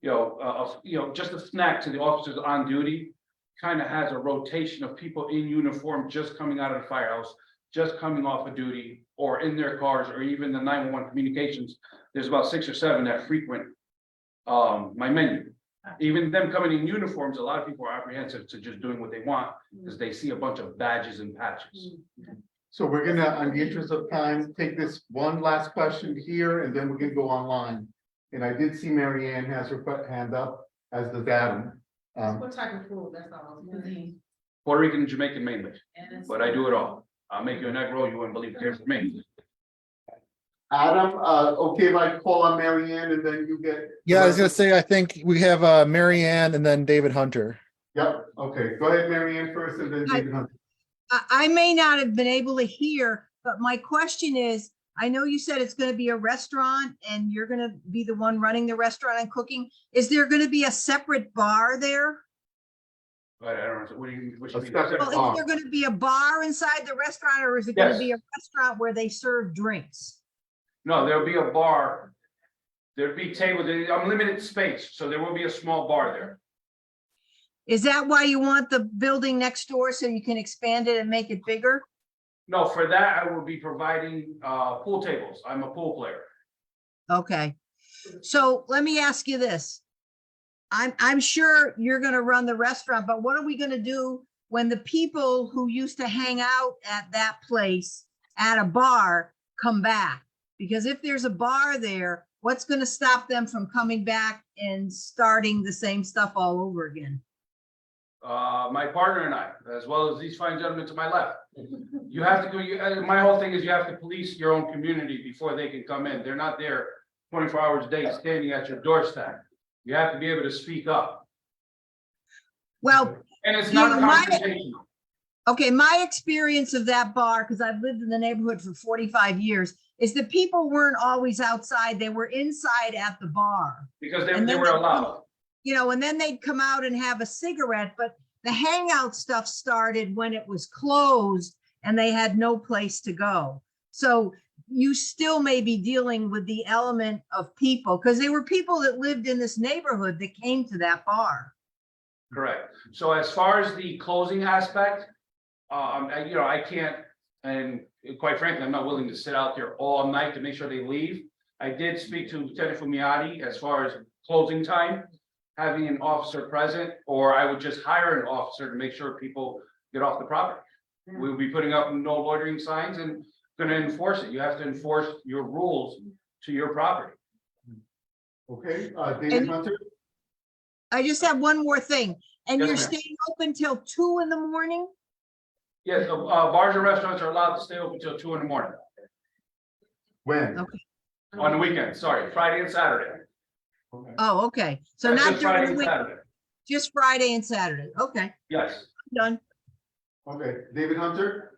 just a snack to the officers on duty. Kind of has a rotation of people in uniform just coming out of the firehouse, just coming off of duty, or in their cars, or even the 911 communications. There's about 6 or 7 that frequent my menu. Even them coming in uniforms, a lot of people are apprehensive to just doing what they want because they see a bunch of badges and patches. So we're gonna, in the interest of time, take this one last question here and then we're gonna go online. And I did see Mary Ann has her hand up, as does Adam. What type of food, that's all, cuisine? Puerto Rican and Jamaican mainly, but I do it all. I'll make you an egg roll, you wouldn't believe it came from me. Adam, okay, if I call on Mary Ann and then you get. Yeah, I was gonna say, I think we have Mary Ann and then David Hunter. Yep, okay, go ahead, Mary Ann first and then David Hunter. I may not have been able to hear, but my question is, I know you said it's gonna be a restaurant and you're gonna be the one running the restaurant and cooking. Is there gonna be a separate bar there? But I don't know, what do you mean? Well, is there gonna be a bar inside the restaurant or is it gonna Yes. be a restaurant where they serve drinks? No, there'll be a bar. There'll be table, unlimited space, so there will be a small bar there. Is that why you want the building next door so you can expand it and make it bigger? No, for that, I will be providing pool tables. I'm a pool player. Okay, so let me ask you this. I'm sure you're gonna run the restaurant, but what are we gonna do when the people who used to hang out at that place at a bar come back? Because if there's a bar there, what's gonna stop them from coming back and starting the same stuff all over again? My partner and I, as well as these fine gentlemen to my left. You have to go, my whole thing is you have to police your own community before they can come in. They're not there 24 hours a day standing at your doorstep. You have to be able to speak up. Well, And it's you not know, confrontational. okay, my experience of that bar, because I've lived in the neighborhood for 45 years, is that people weren't always outside. They were inside at the bar. Because And they then were they'd allowed. You know, and then they'd come out and have a cigarette, but the hangout stuff started when it was closed and they had no place to go. So you still may be dealing with the element of people, because they were people that lived in this neighborhood that came to that bar. Correct. So as far as the closing aspect, I can't, and quite frankly, I'm not willing to sit out there all night to make sure they leave. I did speak to Lieutenant Fumiati as far as closing time, having an officer present, or I would just hire an officer to make sure people get off the property. We'll be putting up no loitering signs and gonna enforce it. You have to enforce your rules to your property. Okay, David And- Hunter? I just have one more thing. And Yes, you're ma'am. staying open till 2 in the morning? Yes, the bars and restaurants are allowed to stay open till 2 in the morning, When? Okay. on the weekend, sorry, Friday and Saturday. Okay. Oh, okay. So That's not just during Friday the and week, Saturday. just Friday and Saturday. Okay, Yes. done. Okay, David Hunter?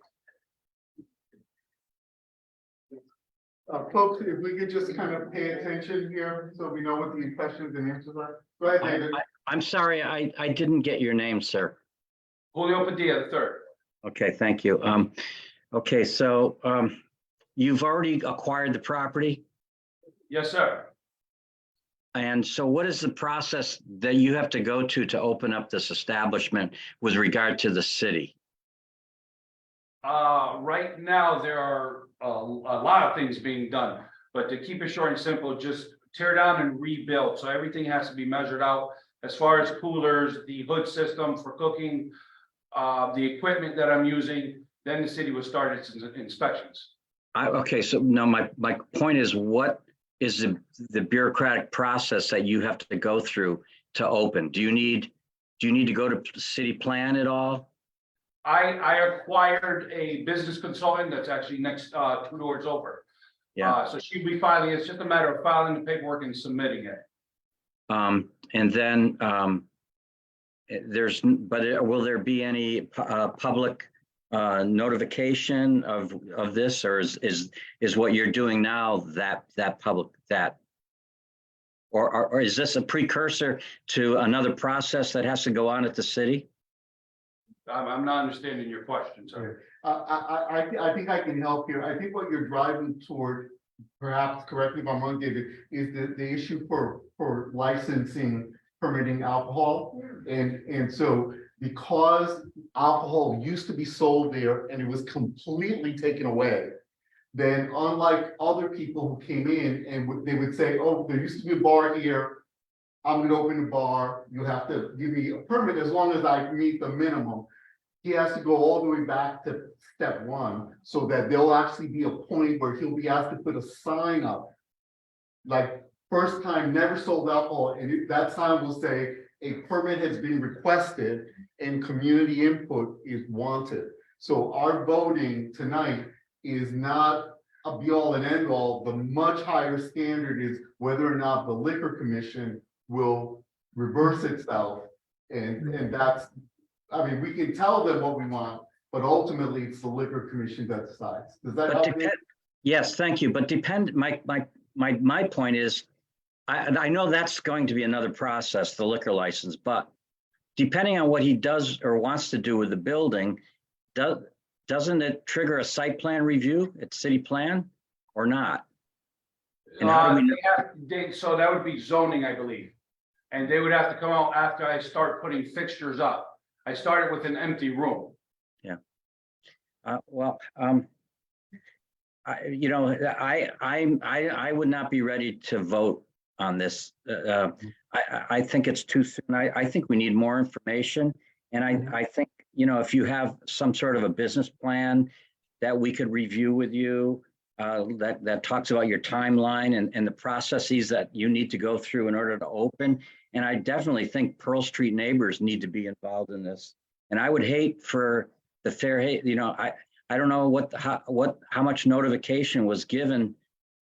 Folks, if we could just kind of pay attention here, so we know what the questions and answers are. Go ahead, David. I'm sorry, I didn't get your name, sir. Julio Padilla, the third. Okay, thank you. Okay, so you've already acquired the property? Yes, sir. And so what is the process that you have to go to open up this establishment with regard to the city? Right now, there are a lot of things being done, but to keep it short and simple, just tear down and rebuild. So everything has to be measured out as far as coolers, the hood system for cooking, the equipment that I'm using, then the city will start its inspections. Okay, so no, my point is, what is the bureaucratic process that you have to go through to open? Do you need to go to city plan at all? I acquired a business consultant that's actually next 2 doors over. Yeah. So she'll be filing, it's just a matter of filing the paperwork and submitting it. And then will there be any public notification of this, or is what you're doing now that public, or is this a precursor to another process that has to go on at the city? I'm not understanding your question, sir. I think I can help here. I think what you're driving toward, perhaps correct me if I'm wrong, David, is the issue for licensing, permitting alcohol. And so because alcohol used to be sold there and it was completely taken away, then unlike other people who came in and they would say, oh, there used to be a bar here, I'm gonna open a bar, you have to give me a permit as long as I meet the minimum. He has to go all the way back to step 1, so that there'll actually be a point where he'll be asked to put a sign up. Like, first time never sold alcohol, and that sign will say, a permit has been requested and community input is wanted. So our voting tonight is not a be all and end all. The much higher standard is whether or not the liquor commission will reverse itself. And that's, I mean, we can tell them what we want, but ultimately it's the liquor commission that decides. Does that help you? Yes, thank you. But my point is, I know that's going to be another process, the liquor license, but depending on what he does or wants to do with the building, doesn't it trigger a site plan review at city plan or not? And how do we So that would be zoning, I believe. And they would have to come out after I start putting fixtures up. I started with an empty room. Yeah. I would not be ready to vote on this. I think it's too soon. I think we need more information. And I think, if you have some sort of a business plan that we could review with you, that talks about your timeline and the processes that you need to go through in order to open. And I definitely think Pearl Street neighbors need to be involved in this. And I would hate for the Fairhaven, you know, I don't know how much notification was given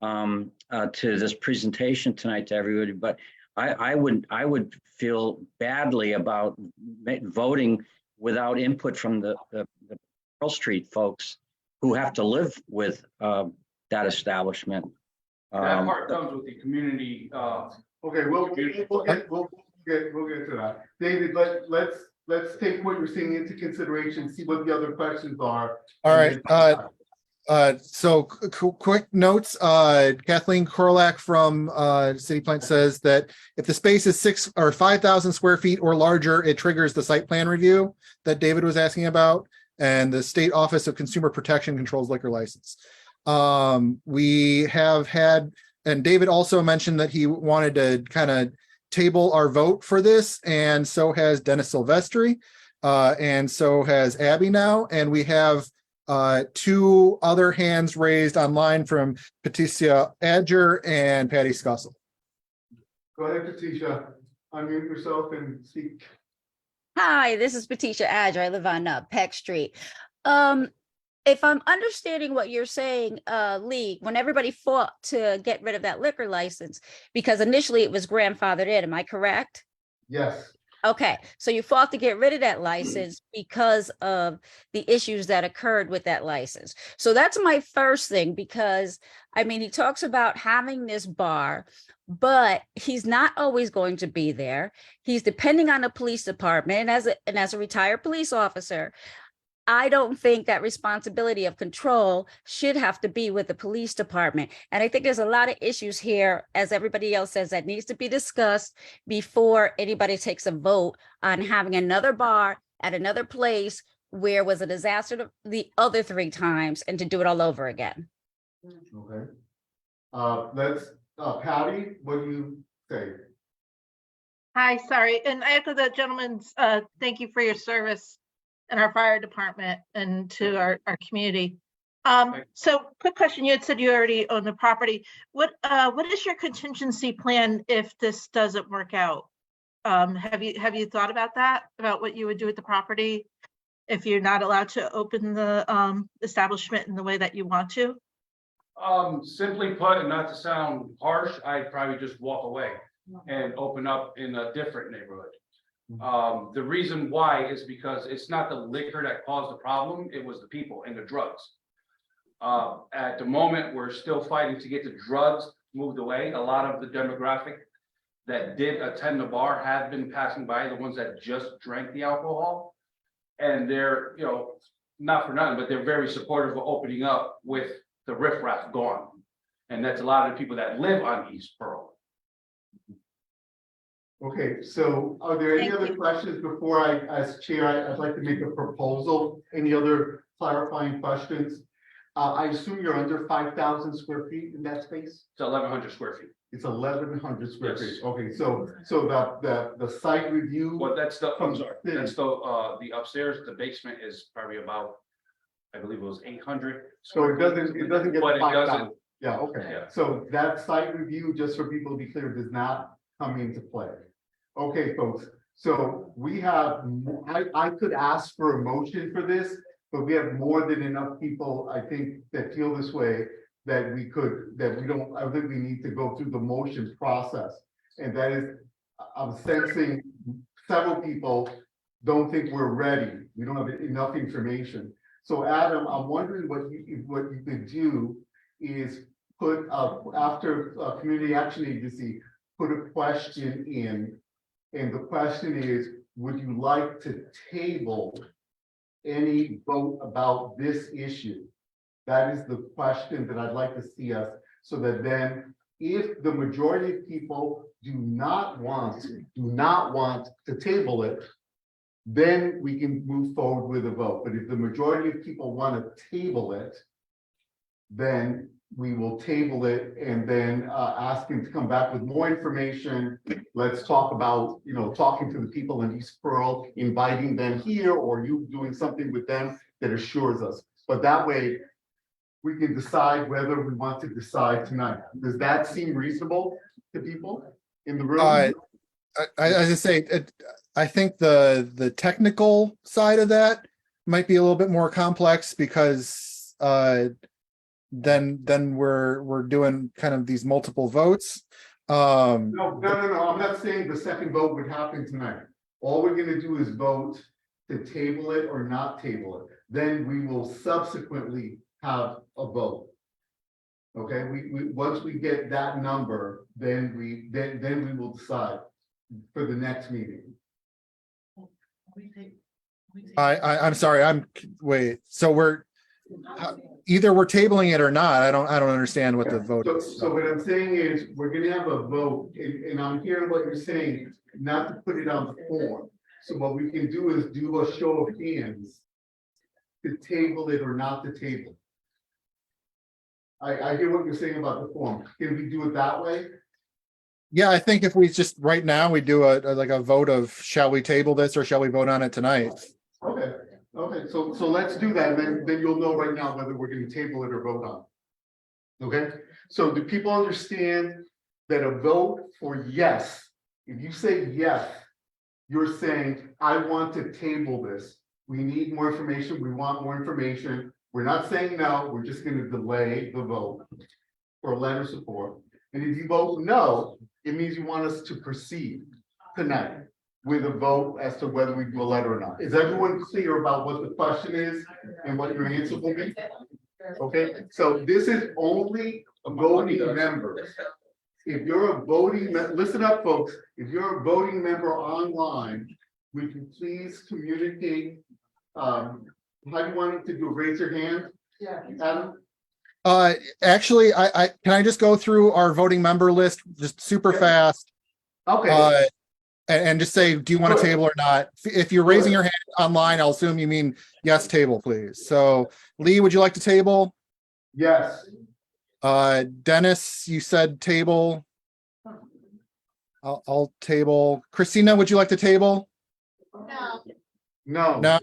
to this presentation tonight to everybody, but I would feel badly about voting without input from the Pearl Street folks who have to live with that establishment. That part comes with the community, Okay, we'll get to that. David, let's take what you're saying into consideration, see what the other questions are. All right, so quick notes, Kathleen Korlak from City Plant says that if the space is 6 or 5,000 square feet or larger, it triggers the site plan review that David was asking about, and the State Office of Consumer Protection controls liquor license. We have had, and David also mentioned that he wanted to kind of table our vote for this, and so has Dennis Silvestri, and so has Abby now, and we have 2 other hands raised online from Patricia Adger and Patty Scussel. Go ahead, Patricia, unmute yourself and speak. Hi, this is Patricia Adger. I live on Peck Street. If I'm understanding what you're saying, Lee, when everybody fought to get rid of that liquor license, because initially it was grandfathered in, am I correct? Yes. Okay, so you fought to get rid of that license because of the issues that occurred with that license. So that's my first thing, because I mean, he talks about having this bar, but he's not always going to be there. He's depending on the police department. And as a retired police officer, I don't think that responsibility of control should have to be with the police department. And I think there's a lot of issues here, as everybody else says, that needs to be discussed before anybody takes a vote on having another bar at another place where was a disaster the other 3 times, and to do it all over again. Okay. Let's, Patty, what do you say? Hi, sorry, and I echo that gentleman's, thank you for your service in our fire department and to our community. So quick question, you had said you already own the property. What is your contingency plan if this doesn't work out? Have you thought about that, about what you would do with the property if you're not allowed to open the establishment in the way that you want to? Simply put, and not to sound harsh, I'd probably just walk away and open up in a different neighborhood. The reason why is because it's not the liquor that caused the problem, it was the people and the drugs. At the moment, we're still fighting to get the drugs moved away. A lot of the demographic that did attend the bar have been passing by, the ones that just drank the alcohol. And they're, you know, not for nothing, but they're very supportive of opening up with the riffraff gone. And that's a lot of the people that live on East Pearl. Okay, so are there any other questions before I, as chair, I'd like to make a proposal? Any other clarifying questions? I assume you're under 5,000 square feet in that space? It's 1,100 square feet. It's 1,100 square Yes. feet. Okay, so the site review. Well, that's the, I'm sorry, that's the upstairs. The basement is probably about, I believe it was 800. So it doesn't get But it 5,000. doesn't. Yeah, okay. Yeah. So that site review, just for people to be clear, does not come into play. Okay, folks, so we have, I could ask for a motion for this, but we have more than enough people, I think, that feel this way, that we don't, I think we need to go through the motion process. And that is, I'm sensing several people don't think we're ready. We don't have enough information. So Adam, I'm wondering what you could do is put up, after Community Action Agency, put a question in. And the question is, would you like to table any vote about this issue? That is the question that I'd like to see us, so that then if the majority of people do not want to table it, then we can move forward with a vote. But if the majority of people want to table it, then we will table it and then ask him to come back with more information. Let's talk about, talking to the people in East Pearl, inviting them here, or you doing something with them that assures us. But that way, we can decide whether we want to decide tonight. Does that seem reasonable to people in the room? As I say, I think the technical side of that might be a little bit more complex because then we're doing kind of these multiple votes. No, I'm not saying the second vote would happen tonight. All we're gonna do is vote to table it or not table it. Then we will subsequently have a vote. Okay, we once we get that number, then we will decide for the next meeting. I'm sorry, wait, so either we're tabling it or not. I don't understand what the vote is. So what I'm saying is, we're gonna have a vote, and I'm hearing what you're saying, not to put it on the form. So what we can do is do a show of hands to table it or not to table. I hear what you're saying about the form. Can we do it that way? Yeah, I think if we just right now we do like a vote of shall we table this or shall we vote on it tonight? Okay, so let's do that, and then you'll know right now whether we're gonna table it or vote on it. Okay, so do people understand that a vote for yes, if you say yes, you're saying, I want to table this. We need more information, we want more information. We're not saying no, we're just gonna delay the vote for a letter of support. And if you vote no, it means you want us to proceed tonight with a vote as to whether we do a letter or not. Is everyone clear about what the question is and what your answer will be? Okay, so this is only voting members. If you're a voting, listen up, folks. If you're a voting member online, we can please communicate. How do you want it to do? Raise your hand? Yeah. Adam? Actually, I can I just go through our voting member list just super fast? Okay. And just say, do you want to table or not? If you're raising your hand online, I'll assume you mean yes, table, please. So Lee, would you like to table? Yes. Dennis, you said table. I'll table. Christina, would you like to table? No. No. No.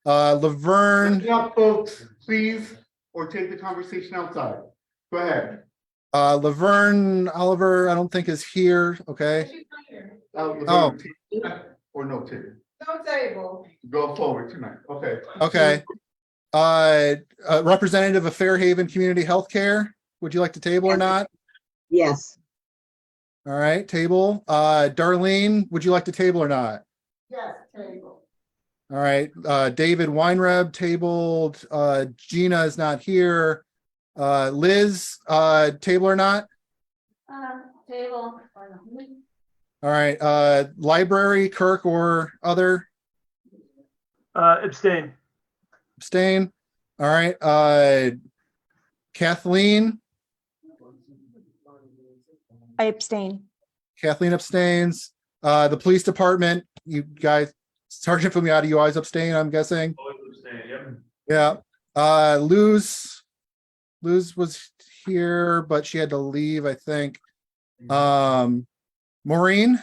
Laverne. Listen up, folks, please, or take the conversation outside. Go ahead. Laverne Oliver, I don't think is here. Okay. Oh. Or no table. No table. Go forward tonight. Okay. Okay. Representative of Fairhaven Community Healthcare, would you like to table or not? Yes. All right, table. Darlene, would you like to table or not? Yes, table. All right, David Weinreb tabled. Gina is not here. Liz, table or not? Table. All right, library, Kirk or other? Abstain. Abstain. All right, Kathleen. I abstain. Kathleen abstains. The police department, you guys, Sergeant Fumiati, you always abstain, I'm guessing. Always abstain, yep. Yeah. Luz was here, but she had to leave, I think. Maureen?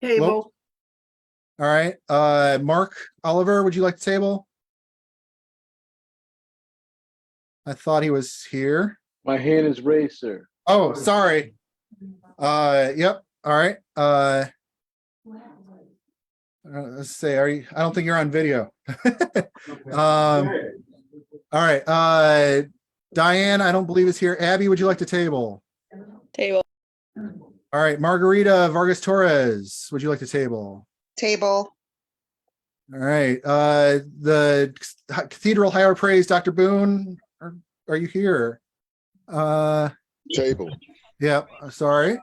Table. All right. Mark Oliver, would you like to table? I thought he was here. My hand is raised, sir. Oh, sorry. Yep. All right. Let's say, I don't think you're on video. All right. Diane, I don't believe is here. Abby, would you like to table? Table. All right. Margarita Vargas Torres, would you like to table? Table. All right. The Cathedral Higher Praise, Dr. Boone, are you here? Table. Yep. Sorry.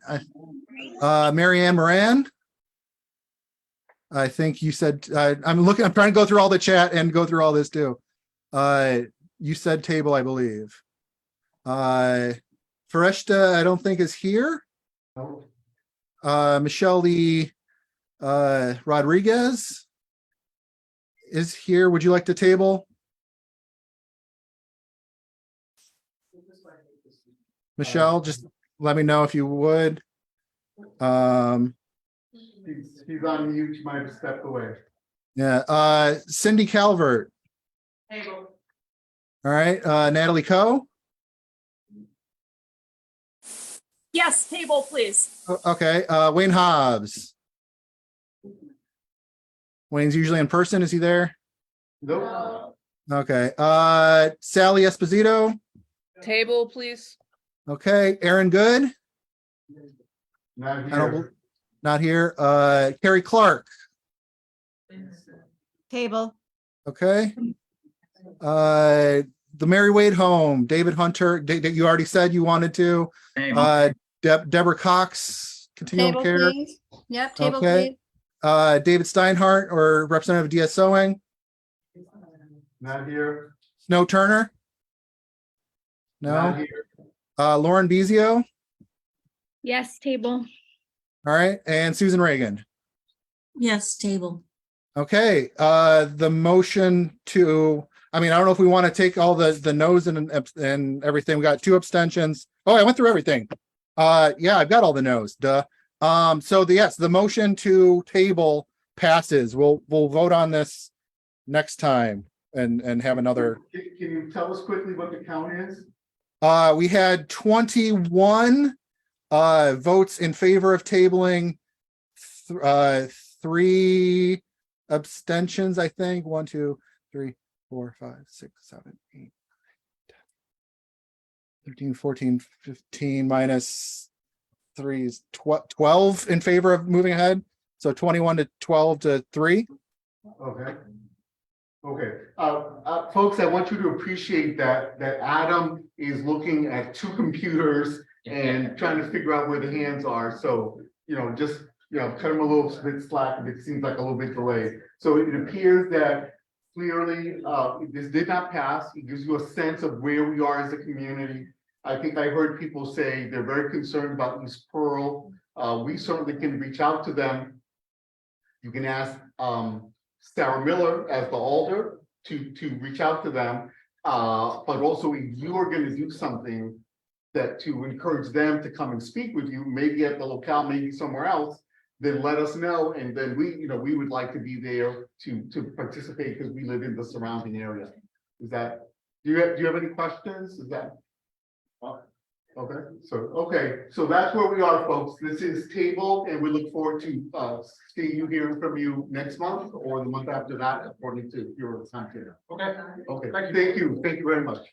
Marianne Moran. I think you said, I'm trying to go through all the chat and go through all this too. You said table, I believe. Fereshta, I don't think is here. Michelle Lee Rodriguez is here. Would you like to table? Michelle, just let me know if you would. He's on mute, you might have stepped away. Yeah, Cindy Calvert. Table. All right, Natalie Coe. Yes, table, please. Okay, Wayne Hobbs. Wayne's usually in person. Is he there? Nope. Okay, Sally Esposito. Table, please. Okay, Aaron Good. Not I don't, here. not here. Carrie Clark. Table. Okay. The Mary Wade home, David Hunter, you already said you wanted to. Deborah Cox, continuum Table, care. please. Yep, table, Okay. please. David Steinhardt or Representative Diaz-Sewing. Not here. Snow Turner. Not No. here. Lauren Bezio. Yes, table. All right. And Susan Reagan. Yes, table. Okay. The motion to, I mean, I don't know if we want to take all the no's and everything. We got 2 abstentions. Oh, I went through everything. Yeah, I've got all the no's. Duh. So yes, the motion to table passes. We'll vote on this next time and have another. Can you tell us quickly what the count is? We had 21 votes in favor of tabling, 3 abstentions, I think. 1, 2, 3, 4, 5, 6, 7, 8, 13, 14, 15 minus 3 is 12 in favor of moving ahead. So 21 to 12 to 3. Okay. Okay, folks, I want you to appreciate that Adam is looking at 2 computers and trying to figure out where the hands are. So, just, cut him a little bit slack if it seems like a little bit delayed. So it appears that clearly, this did not pass. It gives you a sense of where we are as a community. I think I heard people say they're very concerned about East Pearl. We certainly can reach out to them. You can ask, Sarah Miller as the alder to reach out to them. But also if you are going to do something that to encourage them to come and speak with you, maybe at the locale, maybe somewhere else, then let us know. And then we would like to be there to participate because we live in the surrounding area. Is that, do you have any questions? Is that? Okay, so that's where we are, folks. This is tabled, and we look forward to seeing you, hearing from you next month or the month after that, according to your timetable. Okay, thank you very much.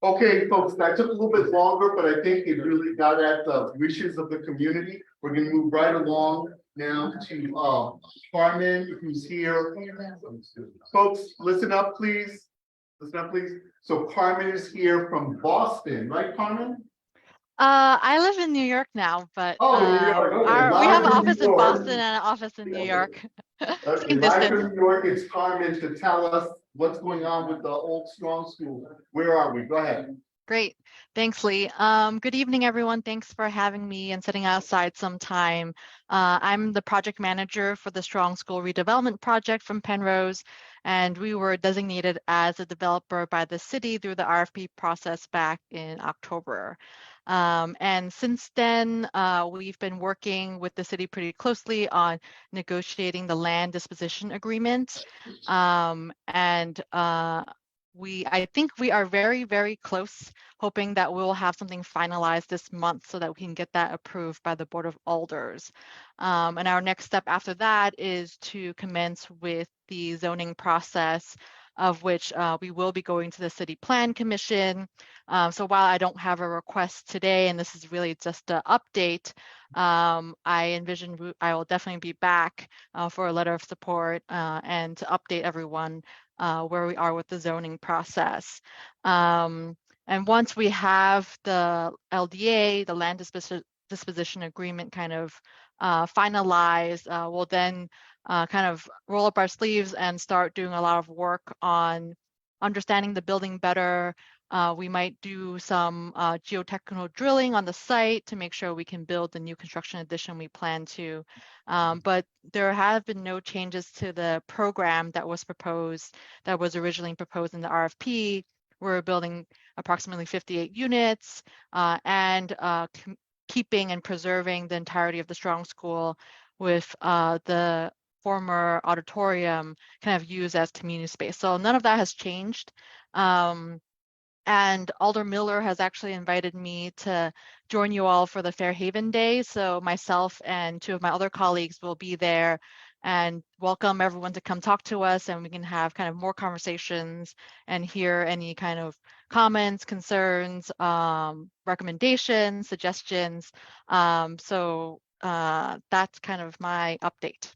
Okay, folks, that took a little bit longer, but I think it really got at the wishes of the community. We're going to move right along now to Carmen, who's here. Folks, listen up, please. Listen up, please. So Carmen is here from Boston, right, Carmen? I live in New York now, but New York. Okay. we have an Live from office New in York. Boston and an office in New York. Okay, Same live distance. from New York, it's Carmen to tell us what's going on with the old strong school. Where are we? Go ahead. Great. Thanks, Lee. Good evening, everyone. Thanks for having me and sitting outside some time. I'm the project manager for the Strong School Redevelopment Project from Penrose, and we were designated as a developer by the city through the RFP process back in October. And since then, we've been working with the city pretty closely on negotiating the land disposition agreement. I think we are very, very close, hoping that we'll have something finalized this month so that we can get that approved by the Board of Alders. And our next step after that is to commence with the zoning process, of which we will be going to the City Plan Commission. So while I don't have a request today, and this is really just an update, I envision I will definitely be back for a letter of support and to update everyone where we are with the zoning process. And once we have the LDA, the land disposition agreement kind of finalized, we'll then kind of roll up our sleeves and start doing a lot of work on understanding the building better. We might do some geotechnical drilling on the site to make sure we can build the new construction addition we plan to. But there have been no changes to the program that was originally proposed in the RFP. We're building approximately 58 units and keeping and preserving the entirety of the Strong School with the former auditorium kind of used as community space. So none of that has changed. And Alder Miller has actually invited me to join you all for the Fairhaven Day. So myself and two of my other colleagues will be there and welcome everyone to come talk to us, and we can have kind of more conversations and hear any kind of comments, concerns, recommendations, suggestions. So that's kind of my update.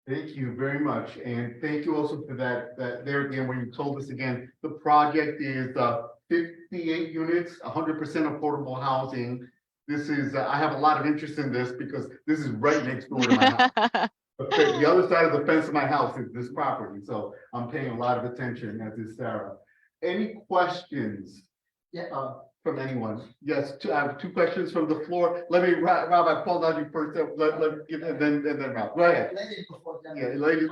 Thank you very much, and thank you also for that there again, when you told us again, the project is 58 units, 100% affordable housing. This is, I have a lot of interest in this because this is right next door to my house. The other side of the fence of my house is this property, so I'm paying a lot of attention, as is Sarah. Any questions? Yeah, From anyone? Yes, I have two questions from the floor. Let me, Rob, I called on you first, and then Rob, go ahead. ladies before them. Yeah, ladies,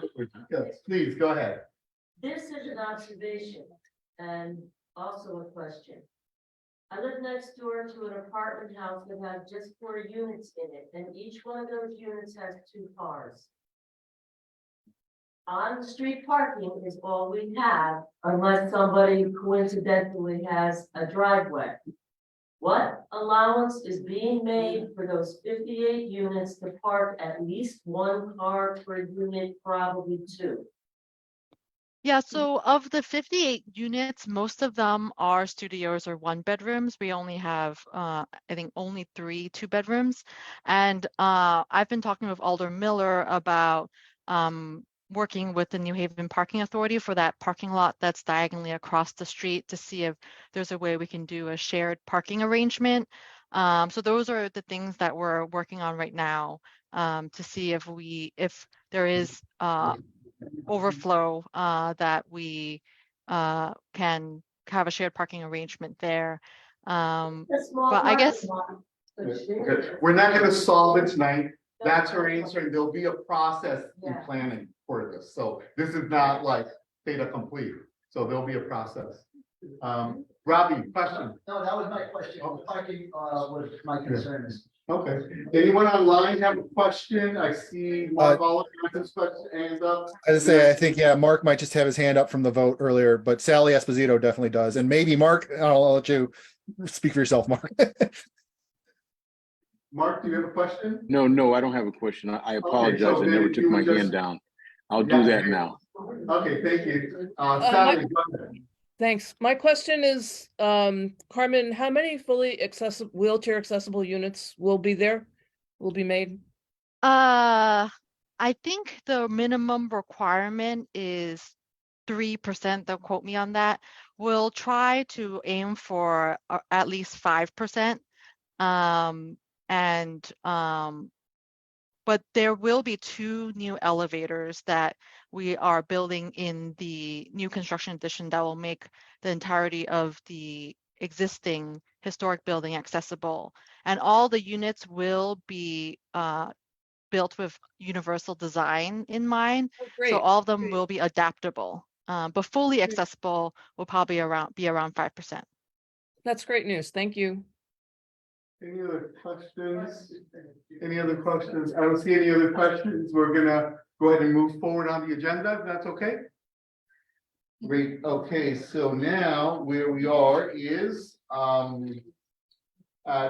yes, please, go ahead. This is an observation and also a question. I live next door to an apartment house that has just 4 units in it, and each one of those units has 2 cars. On-street parking is all we have unless somebody coincidentally has a driveway. What allowance is being made for those 58 units to park at least 1 car per unit, probably 2? Yeah, so of the 58 units, most of them are studios or 1-bedrooms. We only have, I think, only 3 2-bedrooms. And I've been talking with Alder Miller about working with the New Haven Parking Authority for that parking lot that's diagonally across the street to see if there's a way we can do a shared parking arrangement. So those are the things that we're working on right now to see if there is overflow that we can have a shared parking arrangement there. But I guess Okay. We're not gonna solve it tonight. That's her answer, and there'll be a process in planning for this. So this is not like fait accompli. So there'll be a process. Robbie, question? No, that was my question. Parking, was my concern. Okay. Anyone online have a question? I see Mark Oliver has his hands up. As I say, I think, yeah, Mark might just have his hand up from the vote earlier, but Sally Esposito definitely does. And maybe Mark, I'll let you speak for yourself, Mark. Mark, do you have a question? No, I don't have a question. I apologize. so I never then took you my just- hand down. I'll do that now. Okay, thank you. Sally, go ahead. Thanks. My question is, Carmen, how many fully accessible, wheelchair accessible units will be made? I think the minimum requirement is 3%. They'll quote me on that. We'll try to aim for at least 5%. But there will be 2 new elevators that we are building in the new construction addition that will make the entirety of the existing historic building accessible. And all the units will be built with universal design in mind. So all of them will be adaptable, but fully accessible will probably be around 5%. That's great news. Thank you. Any other questions? Any other questions? I don't see any other questions. We're gonna go ahead and move forward on the agenda, if that's okay. Great, okay, so now where we are is the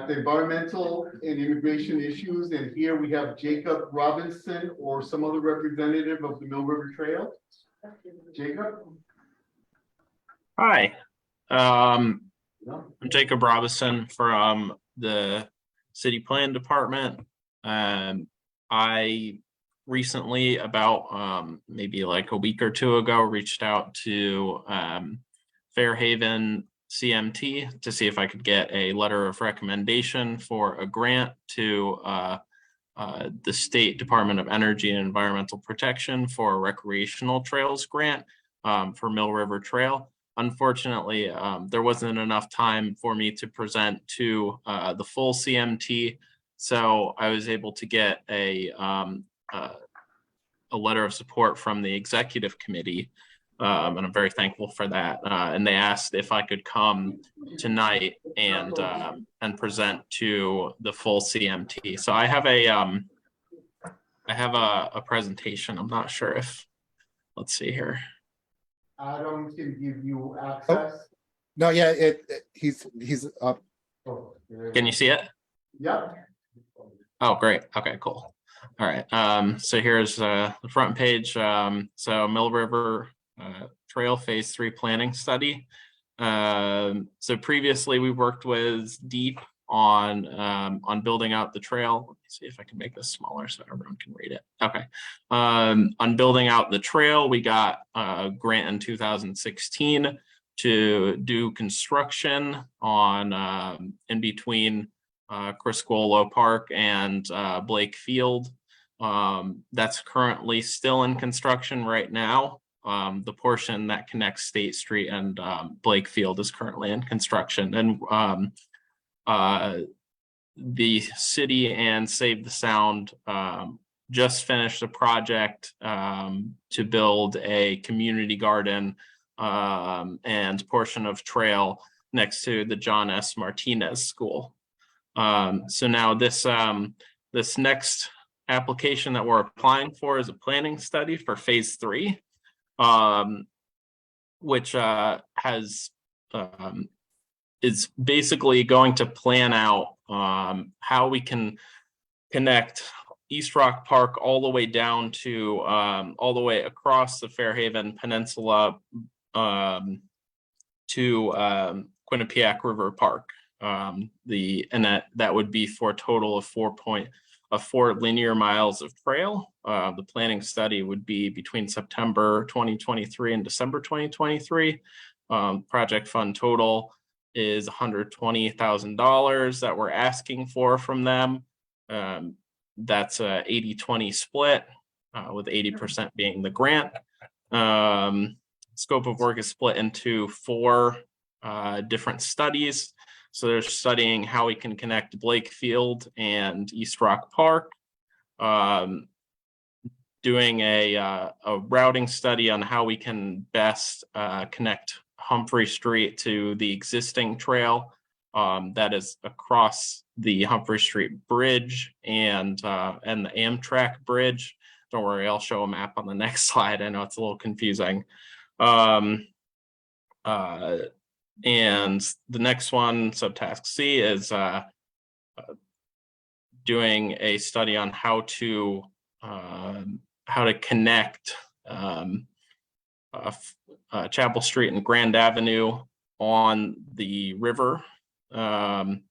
environmental and immigration issues, and here we have Jacob Robinson or some other representative of the Mill River Trail. Jacob? Hi, I'm Jacob Robinson from the City Plan Department. I recently, about maybe like a week or 2 ago, reached out to Fairhaven CMT to see if I could get a letter of recommendation for a grant to the State Department of Energy and Environmental Protection for a recreational trails grant for Mill River Trail. Unfortunately, there wasn't enough time for me to present to the full CMT, so I was able to get a letter of support from the executive committee, and I'm very thankful for that. And they asked if I could come tonight and present to the full CMT. So I have a presentation. I'm not sure if, let's see here. Adam can give you access. No, yeah, he's up. Can you see it? Yep. Oh, great. Okay, cool. All right. So here's the front page. So Mill River Trail Phase 3 planning study. So previously we worked with Deep on building out the trail. Let me see if I can make this smaller so everyone can read it. Okay. On building out the trail, we got a grant in 2016 to do construction on in between Criscuolo Park and Blake Field. That's currently still in construction right now. The portion that connects State Street and Blake Field is currently in construction. And the city and Save the Sound just finished a project to build a community garden and portion of trail next to the John S. Martinez School. So now this next application that we're applying for is a planning study for phase 3, which is basically going to plan out how we can connect East Rock Park all the way down to all the way across the Fairhaven Peninsula to Quinnipiac River Park. And that would be for a total of 4 linear miles of trail. The planning study would be between September 2023 and December 2023. Project fund total is $120,000 that we're asking for from them. That's a 80-20 split, with 80% being the grant. Scope of work is split into 4 different studies. So they're studying how we can connect Blake Field and East Rock Park, doing a routing study on how we can best connect Humphrey Street to the existing trail that is across the Humphrey Street Bridge and the Amtrak Bridge. Don't worry, I'll show a map on the next slide. I know it's a little confusing. And the next one, subtask C, is doing a study on how to connect Chapel Street and Grand Avenue on the river. And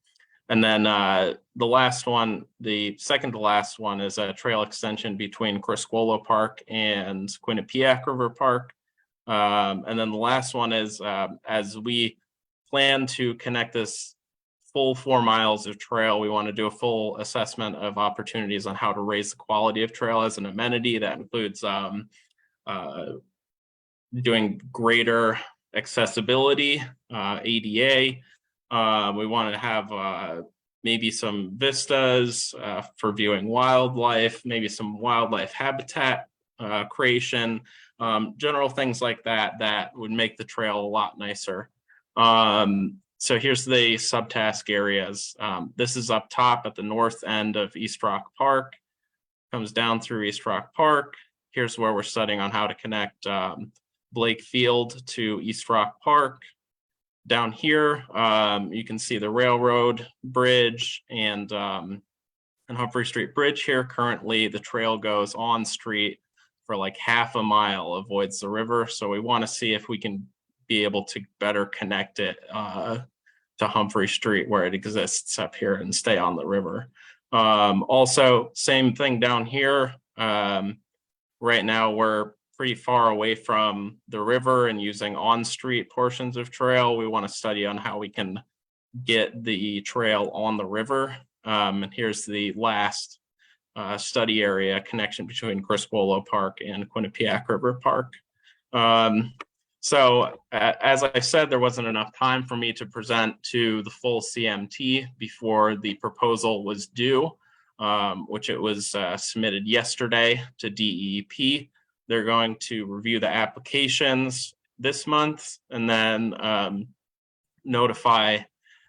then the last one, the second to last one, is a trail extension between Criscuolo Park and Quinnipiac River Park. And then the last one is as we plan to connect this full 4 miles of trail, we want to do a full assessment of opportunities on how to raise the quality of trail as an amenity. That includes doing greater accessibility, ADA. We want to have maybe some vistas for viewing wildlife, maybe some wildlife habitat creation, general things like that would make the trail a lot nicer. So here's the subtask areas. This is up top at the north end of East Rock Park, comes down through East Rock Park. Here's where we're studying on how to connect Blake Field to East Rock Park. Down here, you can see the railroad bridge and Humphrey Street Bridge here. Currently, the trail goes on street for like half a mile, avoids the river. So we want to see if we can be able to better connect it to Humphrey Street where it exists up here and stay on the river. Also, same thing down here. Right now, we're pretty far away from the river and using on-street portions of trail. We want to study on how we can get the trail on the river. And here's the last study area connection between Criscuolo Park and Quinnipiac River Park. So as I said, there wasn't enough time for me to present to the full CMT before the proposal was due, which it was submitted yesterday to DEP. They're going to review the applications this month and then notify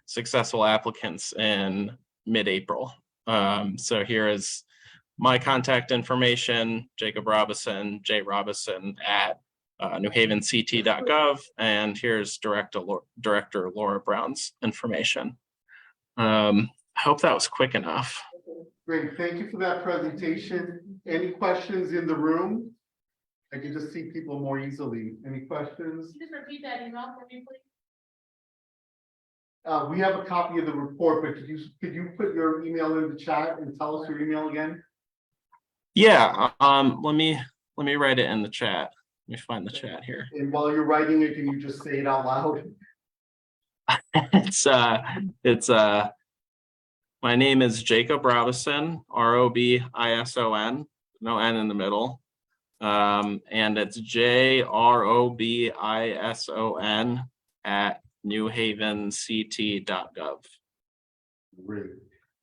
successful applicants in mid-April. So here is my contact information, Jacob Robison, J. Robison newhavenct.gov, and here's Director Laura Brown's information. I hope that was quick enough. Great, thank you for that presentation. Any questions in the room? I can just see people more easily. Any questions? Can you just repeat that email for me, please? We have a copy of the report, but could you put your email in the chat and tell us your email again? Yeah, let me write it in the chat. Let me find the chat here. And while you're writing it, can you just say it out loud? It's my name is Jacob Robison, Robison, no N in the middle. And it's JROBISON at newhavenct.gov. Great.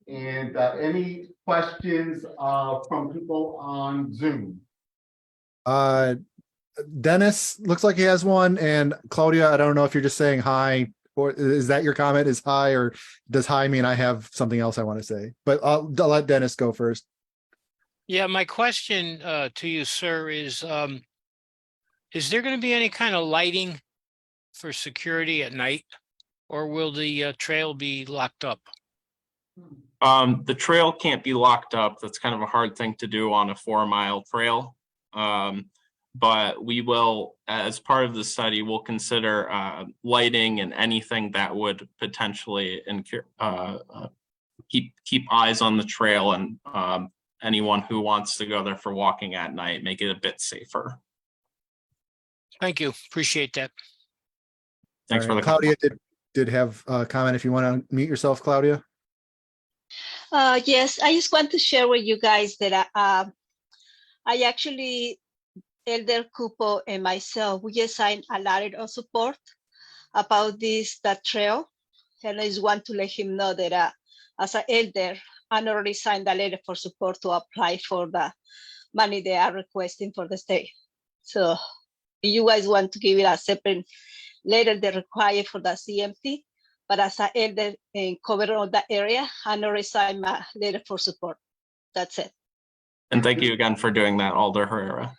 And any questions from people on Zoom? Dennis looks like he has one, and Claudia, I don't know if you're just saying hi, or is that your comment is hi, or does hi mean I have something else I want to say? But I'll let Dennis go first. Yeah, my question to you, sir, is there going to be any kind of lighting for security at night, or will the trail be locked up? The trail can't be locked up. That's kind of a hard thing to do on a 4-mile trail. But we will, as part of the study, we'll consider lighting and anything that would potentially keep eyes on the trail and anyone who wants to go there for walking at night, make it a bit safer. Thank you. Appreciate that. Thanks for the Claudia did have a comment. If you want to mute yourself, Claudia. Yes, I just want to share with you guys that I actually, Elder Cupo and myself, we just signed a letter of support about that trail. And I just want to let him know that as an elder, I already signed a letter for support to apply for the money they are requesting for the state. So you guys want to give it a separate letter they require for the CMT, but as an elder and cover all that area, I already signed my letter for support. That's it. And thank you again for doing that, Alder Herrera.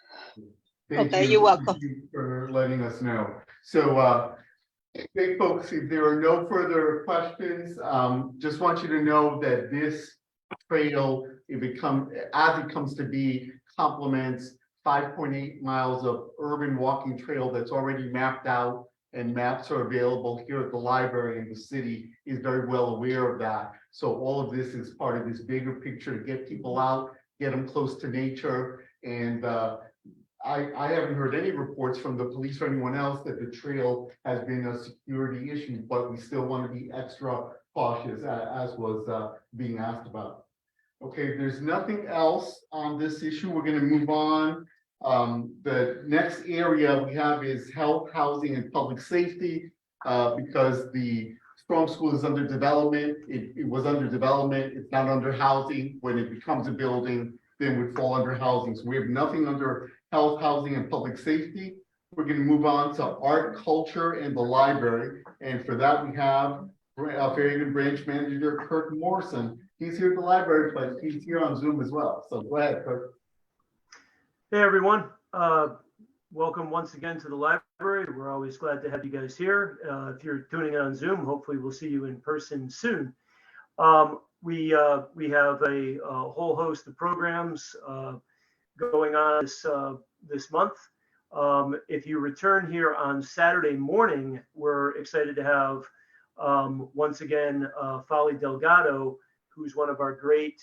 Thank you're welcome. Thank you for letting us know. So, hey folks, if there are no further questions, just want you to know that this trail, as it comes to be, complements 5.8 miles of urban walking trail that's already mapped out, and maps are available here at the library, and the city is very well aware of that. So all of this is part of this bigger picture to get people out, get them close to nature. And I haven't heard any reports from the police or anyone else that the trail has been a security issue, but we still want to be extra cautious, as was being asked about. Okay, there's nothing else on this issue. We're going to move on. The next area we have is health, housing, and public safety, because the Strong School is under development. It was under development. It's not under housing. When it becomes a building, then would fall under housing. So we have nothing under health, housing, and public safety. We're going to move on to art, culture, and the library. And for that, we have Fairhaven Branch Manager Kirk Morrison. He's here at the library, but he's here on Zoom as well. So go ahead, Kirk. Hey, everyone. Welcome once again to the library. We're always glad to have you guys here. If you're tuning in on Zoom, hopefully we'll see you in person soon. We have a whole host of programs going on this month. If you return here on Saturday morning, we're excited to have once again Folly Delgado, who's one of our great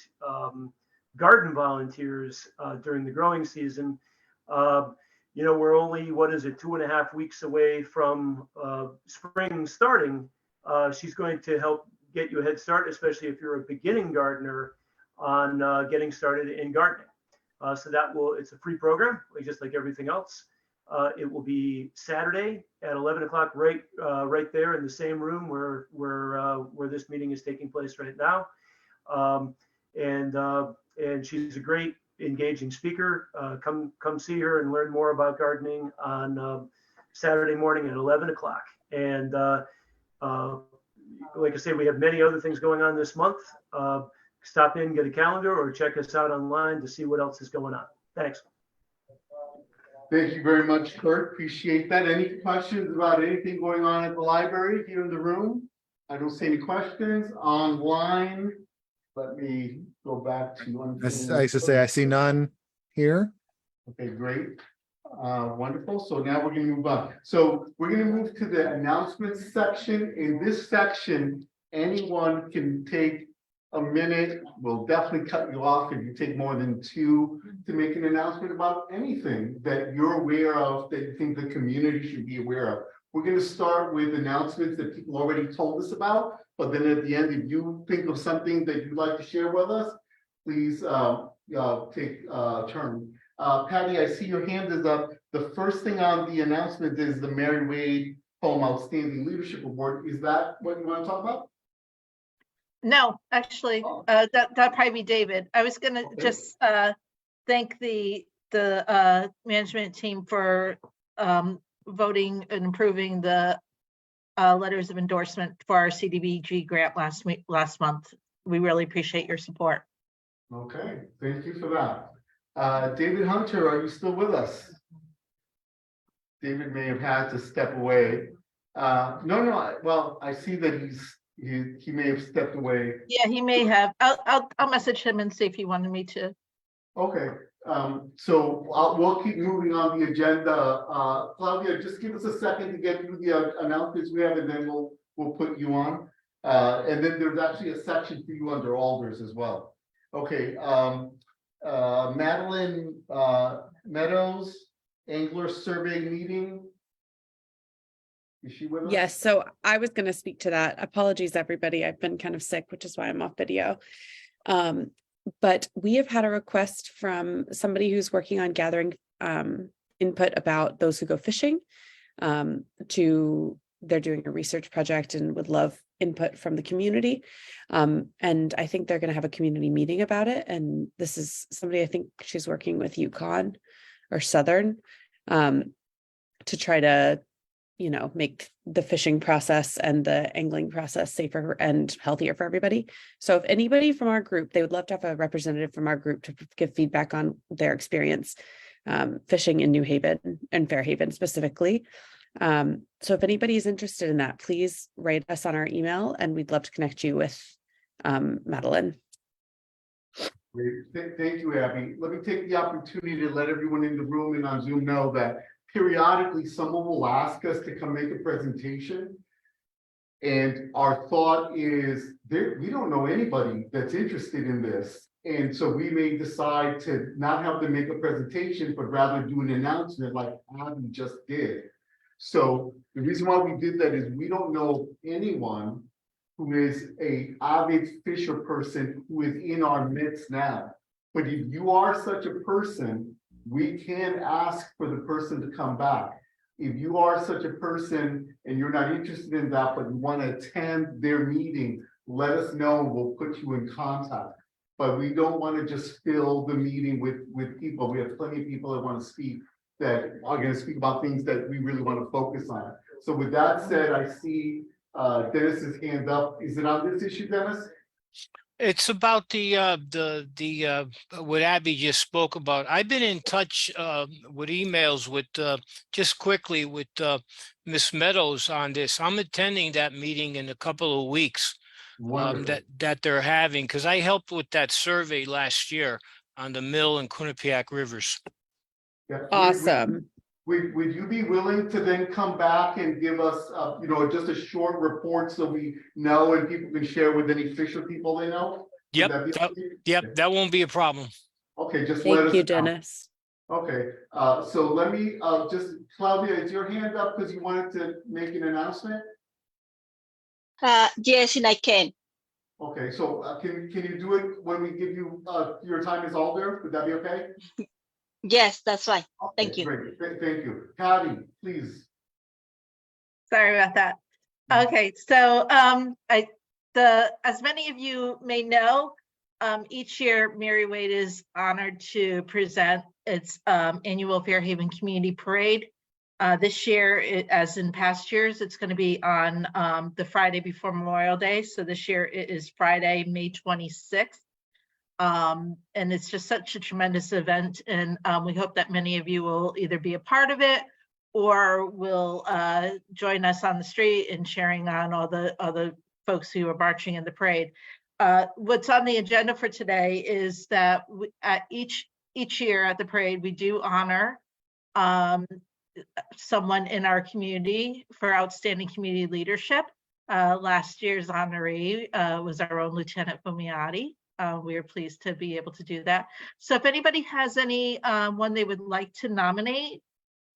garden volunteers during the growing season. You know, we're only, 2.5 weeks away from spring starting. She's going to help get you a head start, especially if you're a beginning gardener, on getting started in gardening. So it's a free program, just like everything else. It will be Saturday at 11 o'clock, right there in the same room where this meeting is taking place right now. And she's a great, engaging speaker. Come see her and learn more about gardening on Saturday morning at 11 o'clock. And like I say, we have many other things going on this month. Stop in, get a calendar, or check us out online to see what else is going on. Thanks. Thank you very much, Kurt. Appreciate that. Any questions about anything going on at the library here in the room? I don't see any questions online. Let me go back to. I used to say, I see none here. Okay, great. Wonderful. So now we're gonna move on. So we're gonna move to the announcements section. In this section, anyone can take a minute. We'll definitely cut you off if you take more than 2 to make an announcement about anything that you're aware of that you think the community should be aware of. We're gonna start with announcements that people already told us about, but then at the end, if you think of something that you'd like to share with us, please take a turn. Patty, I see your hand is up. The first thing on the announcement is the Mary Wade Home Outstanding Leadership Award. Is that what you want to talk about? No, actually, that'd probably be David. I was gonna just thank the management team for voting and approving the letters of endorsement for our CDBG grant last month. We really appreciate your support. Okay, thank you for that. David Hunter, are you still with us? David may have had to step away. No, well, I see that he may have stepped away. Yeah, he may have. I'll message him and see if he wanted me to. Okay, so we'll keep moving on the agenda. Claudia, just give us a second to get through the announcements we have, and then we'll put you on. And then there's actually a section for you under alders as well. Okay, Madeline Meadows, Angler Survey Meeting. Is she with us? Yes, so I was going to speak to that. Apologies, everybody. I've been kind of sick, which is why I'm off video. But we have had a request from somebody who's working on gathering input about those who go fishing. They're doing a research project and would love input from the community. And I think they're going to have a community meeting about it. And this is somebody, I think she's working with UConn or Southern to try to, make the fishing process and the angling process safer and healthier for everybody. So if anybody from our group, they would love to have a representative from our group to give feedback on their experience fishing in New Haven and Fairhaven specifically. So if anybody is interested in that, please write us on our email and we'd love to connect you with Madeline. Great. Thank you, Abby. Let me take the opportunity to let everyone in the room and on Zoom know that periodically someone will ask us to come make a presentation. And our thought is we don't know anybody that's interested in this. And so we may decide to not have them make a presentation, but rather do an announcement like Abby just did. So the reason why we did that is we don't know anyone who is an avid fisher person who is in our midst now. But if you are such a person, we can ask for the person to come back. If you are such a person and you're not interested in that, but you want to attend their meeting, let us know and we'll put you in contact. But we don't want to just fill the meeting with people. We have plenty of people that want to speak that are going to speak about things that we really want to focus on. So with that said, I see Dennis's hand up. Is it on this issue, Dennis? It's about the what Abby just spoke about. I've been in touch with emails with just quickly with Miss Meadows on this. I'm attending that meeting in a couple of weeks that they're having because I helped with that survey last year on the Mill and Quinnipiac rivers. Yeah. Awesome. Would you be willing to then come back and give us, just a short report so we know and people can share with any fisher people they know? Yep, that won't be a problem. Okay, just let us know. Thank you, Dennis. Okay, so let me Claudia, is your hand up because you wanted to make an announcement? Yes, and I can. Okay, so can you do it when we give you your time is all there? Would that be okay? Yes, that's fine. Okay, thank you. Great. Thank you. Patty, please. Sorry about that. Okay, so as many of you may know, each year Mary Wade is honored to present its annual Fairhaven Community Parade. This year, as in past years, it's going to be on the Friday before Memorial Day. So this year it is Friday, May 26th. And it's just such a tremendous event, and we hope that many of you will either be a part of it or will join us on the street and cheering on all the folks who are marching in the parade. What's on the agenda for today is that at each year at the parade, we do honor someone in our community for outstanding community leadership. Last year's honoree was our own Lieutenant Fumiati. We are pleased to be able to do that. So if anybody has any one they would like to nominate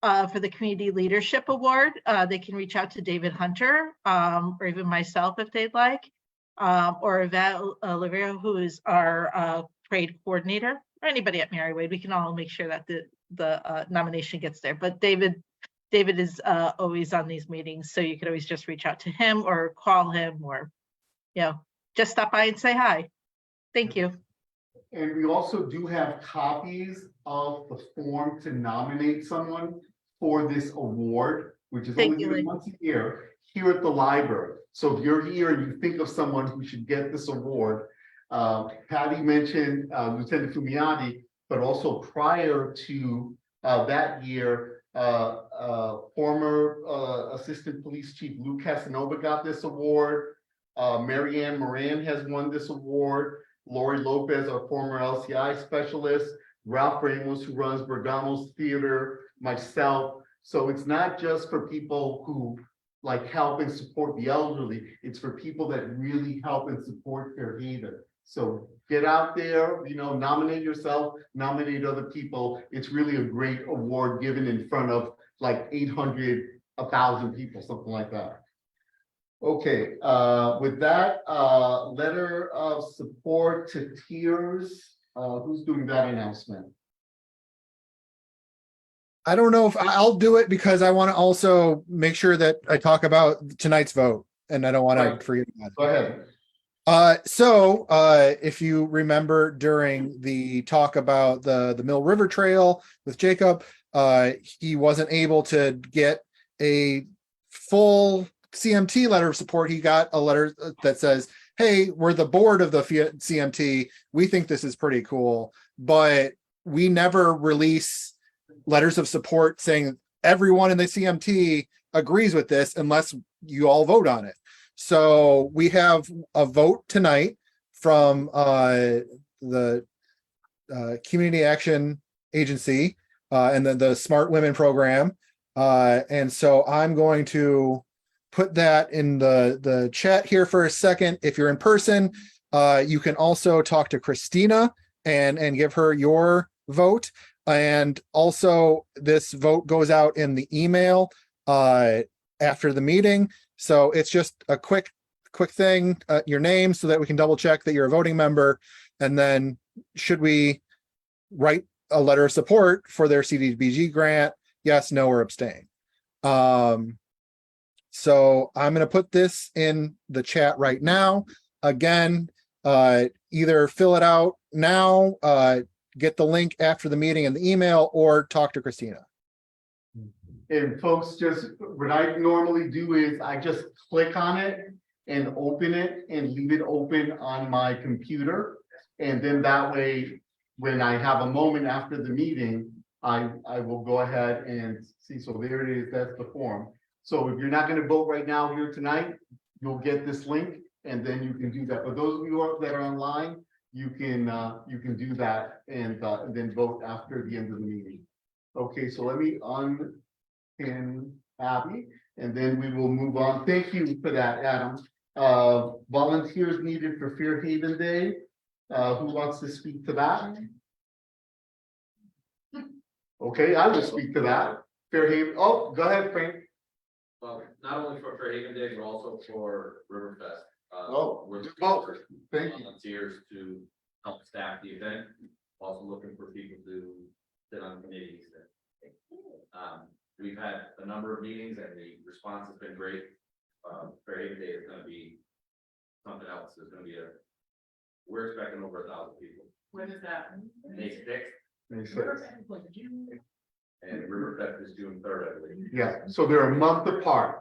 for the Community Leadership Award, they can reach out to David Hunter or even myself if they'd like, or Yvette Olivero, who is our parade coordinator, or anybody at Mary Wade. We can all make sure that the nomination gets there. But David is always on these meetings, so you could always just reach out to him or call him, or just stop by and say hi. Thank you. And we also do have copies of the form to nominate someone for this award, which is only given once a year here at the library. So if you're here and you think of someone who should get this award, Patty mentioned Lieutenant Fumiati, but also prior to that year, former Assistant Police Chief Lou Casanova got this award. Marianne Moran has won this award. Lori Lopez, our former LCI specialist, Ralph Ramos, who runs Bergamo's Theater, myself. So it's not just for people who like help and support the elderly, it's for people that really help and support Fairhaven. So get out there, nominate yourself, nominate other people. It's really a great award given in front of like 800, 1,000 people, something like that. Okay, with that, letter of support to Tears. Who's doing that announcement? I don't know if I'll do it because I want to also make sure that I talk about tonight's vote, and I don't want to forget about it. Go ahead. So if you remember during the talk about the Mill River Trail with Jacob, he wasn't able to get a full CMT letter of support. He got a letter that says, hey, we're the board of the CMT. We think this is pretty cool, but we never release letters of support saying everyone in the CMT agrees with this unless you all vote on it. So we have a vote tonight from the Community Action Agency and the Smart Women Program. And so I'm going to put that in the chat here for a second. If you're in person, you can also talk to Christina and give her your vote. And also this vote goes out in the email after the meeting. So it's just a quick thing, your name, so that we can double check that you're a voting member. And then should we write a letter of support for their CDBG grant? Yes, no, or abstain. So I'm going to put this in the chat right now. Again, either fill it out now, get the link after the meeting in the email, or talk to Christina. And folks, just what I normally do is I just click on it and open it and leave it open on my computer. And then that way, when I have a moment after the meeting, I will go ahead and see. So there it is, that's the form. So if you're not going to vote right now here tonight, you'll get this link and then you can do that. But those of you that are online, you can do that and then vote after the end of the meeting. Okay, so let me unpin Abby and then we will move on. Thank you for that, Adam. Volunteers needed for Fairhaven Day. Who wants to speak to that? Okay, I will speak to that. Fairhaven. Oh, go ahead, Frank. Well, not only for Fairhaven Day, but also for Riverfest. We're both. Thank you. Volunteers to help staff the event. Also looking for people to sit on committees. We've had a number of meetings and the response has been great. Fairhaven Day is going to be something else. There's going to be we're expecting over 1,000 people. When is that? May 6th. May 6th. And Riverfest is June 3rd, I believe. Yeah, so they're a month apart.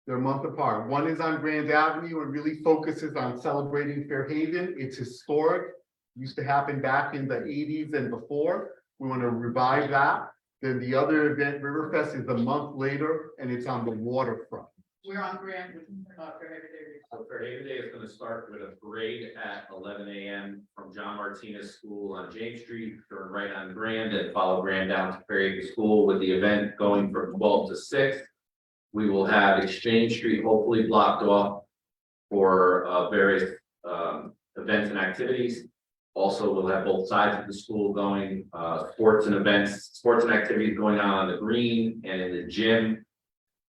They're a month apart. One is on Grand Avenue and really focuses on celebrating Fairhaven. It's historic. Used to happen back in the 80s and before. We want to revive that. Then the other event, Riverfest, is a month later, and it's on the waterfront. We're on Grand, Fairhaven Day. So Fairhaven Day is gonna start with a parade at 11 a.m. from John Martinez School on James Street, turn right on Grand and follow Grand down to Fairhaven School, with the event going from 12 to 6. We will have Exchange Street hopefully blocked off for various events and activities. Also, we'll have both sides of the school going, sports and activities going on the green and in the gym.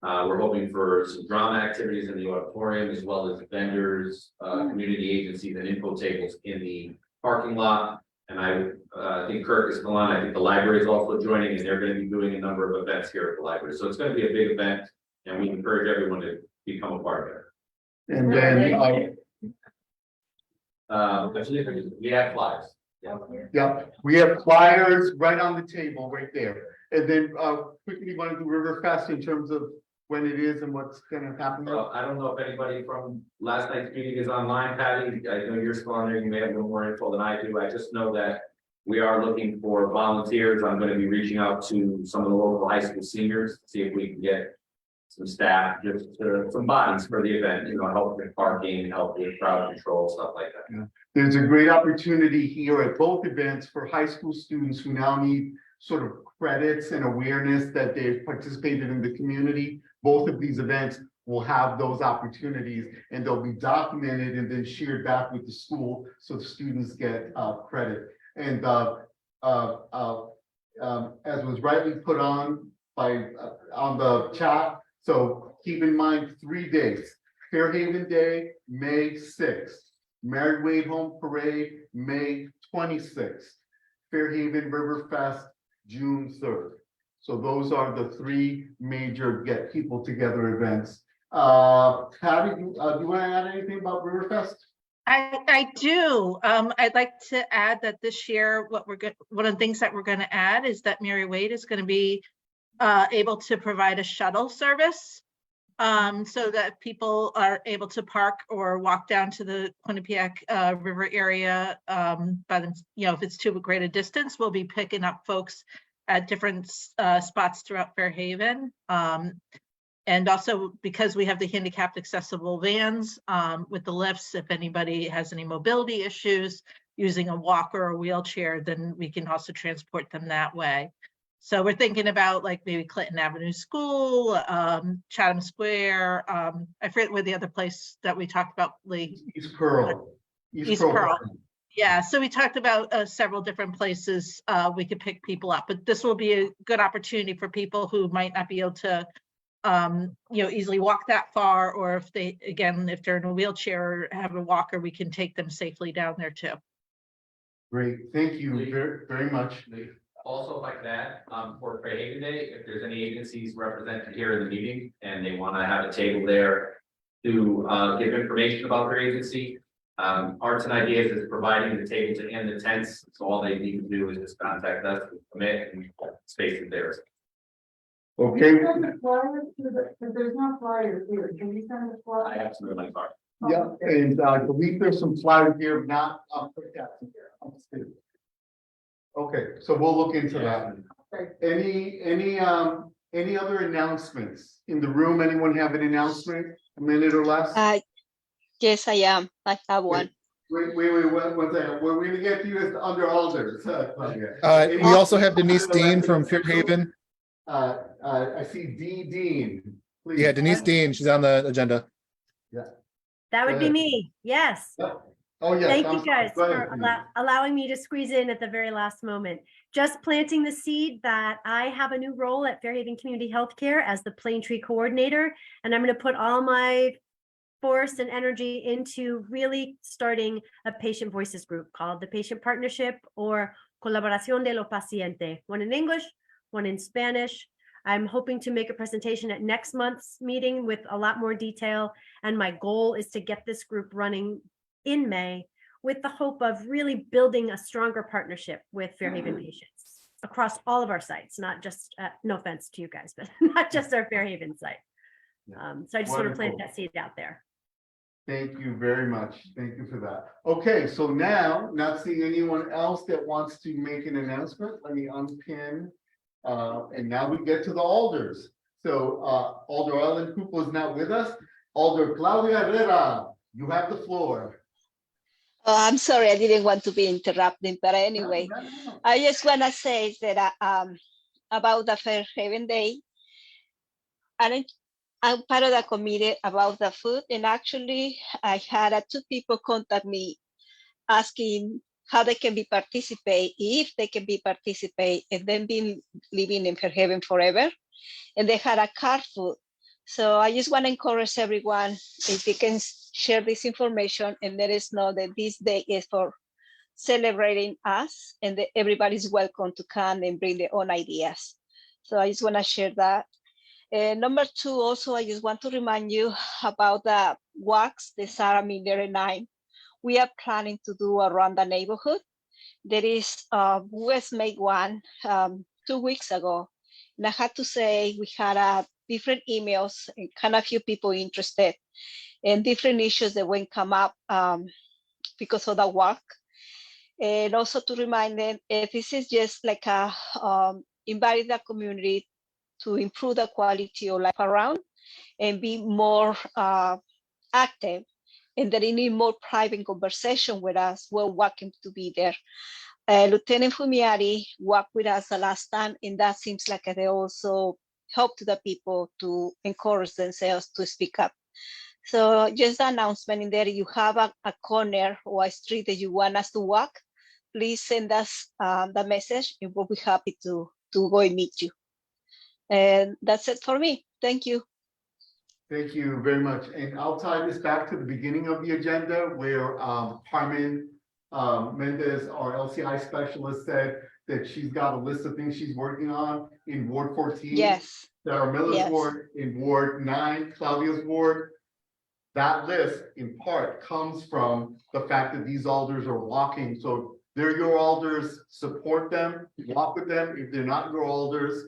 We're hoping for some drama activities in the auditorium, as well as vendors, community agencies, and info tables in the parking lot. And I think Kirk is still on. I think the library is also joining, and they're going to be doing a number of events here at the library. So it's going to be a big event, and we encourage everyone to become a part of it. And then, we have flyers. yeah, we have flyers right on the table right there. And then, quickly want to do Riverfest in terms of when it is and what's gonna happen there. I don't know if anybody from last night's meeting is online, Patty. I know you're still on there. You may have no more info than I do. I just know that we are looking for volunteers. I'm going to be reaching out to some of the local high school seniors, see if we can get some staff, just some bodies for the event, help with parking, help with crowd control, stuff like that. Yeah. There's a great opportunity here at both events for high school students who now need sort of credits and awareness that they've participated in the community. Both of these events will have those opportunities, and they'll be documented and then shared back with the school so the students get credit. And as was rightly put on by on the chat, so keep in mind 3 days: Fairhaven Day, May 6th, Married Way Home Parade, May 26th, Fairhaven Riverfest, June 3rd. So those are the 3 major get people together events. Patty, do you want to add anything about Riverfest? I do. I'd like to add that this year, one of the things that we're going to add is that Mary Wade is going to be able to provide a shuttle service, so that people are able to park or walk down to the Quinnipiac River area by them. If it's too great a distance, we'll be picking up folks at different spots throughout Fairhaven. And also because we have the handicapped accessible vans with the lifts, if anybody has any mobility issues using a walker or wheelchair, then we can also transport them that way. So we're thinking about like maybe Clinton Avenue School, Chatham Square. I forget where the other place that we talked about, Lee. East Pearl. East Pearl. Yeah, so we talked about several different places we could pick people up, but this will be a good opportunity for people who might not be able to easily walk that far, or if they're in a wheelchair or have a walker, we can take them safely down there too. Great, thank you very much. Also, like that, for Fairhaven Day, if there's any agencies represented here in the meeting and they want to have a table there to give information about their agency, Arts and Ideas is providing the tables and the tents. So all they need to do is just contact us, commit, and space is theirs. Okay. There's no flyers here. Can you send the flyers? I have some in my car. Yeah, and I believe there's some flyers here, not upstairs. Okay, so we'll look into that. Any other announcements in the room? Anyone have an announcement? A minute or less? Yes, I am. I have one. Wait, one second. We're gonna get to you as under alders. We also have Denise Dean from Fairhaven. I see Dean. Please. Yeah, Denise Dean, she's on the agenda. Yeah. That would be ahead. me. Yes. Oh, yes. Thank you guys Go ahead, for Denise. allowing me to squeeze in at the very last moment. Just planting the seed that I have a new role at Fairhaven Community Healthcare as the Plane Tree Coordinator, and I'm going to put all my force and energy into really starting a patient voices group called the Patient Partnership, or Colaboración de los Pacientes, one in English, one in Spanish. I'm hoping to make a presentation at next month's meeting with a lot more detail, and my goal is to get this group running in May with the hope of really building a stronger partnership with Fairhaven patients across all of our sites, not just, no offense to you guys, but not just our Fairhaven site. So I just want to plant that seed out there. Thank you very much. Thank you for that. Okay, so now, not seeing anyone else that wants to make an announcement, let me unpin. And now we get to the alders. So Alder Ellen Cooper is not with us. Alder Claudia Herrera, you have the floor. Oh, I'm sorry, I didn't want to be interrupting, but anyway, I just want to say that about the Fairhaven Day, I'm part of the committee about the food, and actually I had 2 people contact me asking how they can be participate, if they can be participate, and then been living in Fairhaven forever, and they had a card food. So I just want to encourage everyone, if they can share this information and let us know that this day is for celebrating us, and that everybody's welcome to come and bring their own ideas. So I just want to share that. Number 2, also, I just want to remind you about the walks that Sarah Miller and I, we are planning to do around the neighborhood. There is West made one 2 weeks ago. And I had to say, we had different emails and kind of few people interested, and different issues that won't come up because of the walk. And also to remind them, this is just like a invite the community to improve the quality of life around and be more active, and that they need more private conversation with us. We're welcome to be there. Lieutenant Fumiari worked with us the last time, and that seems like they also help to the people to encourage themselves to speak up. So just an announcement in there, you have a corner or a street that you want us to walk, please send us the message, and we'll be happy to go and meet you. And that's it for me. Thank you. Thank you very much. And I'll tie this back to the beginning of the agenda where Carmen Mendez, our LCI specialist, said that she's got a list of things she's working on in Ward 14. Yes. Sarah Miller's Yes. ward, in Ward 9, Claudia's ward. That list in part comes from the fact that these alders are walking. So they're your alders, support them, walk with them. If they're not your alders,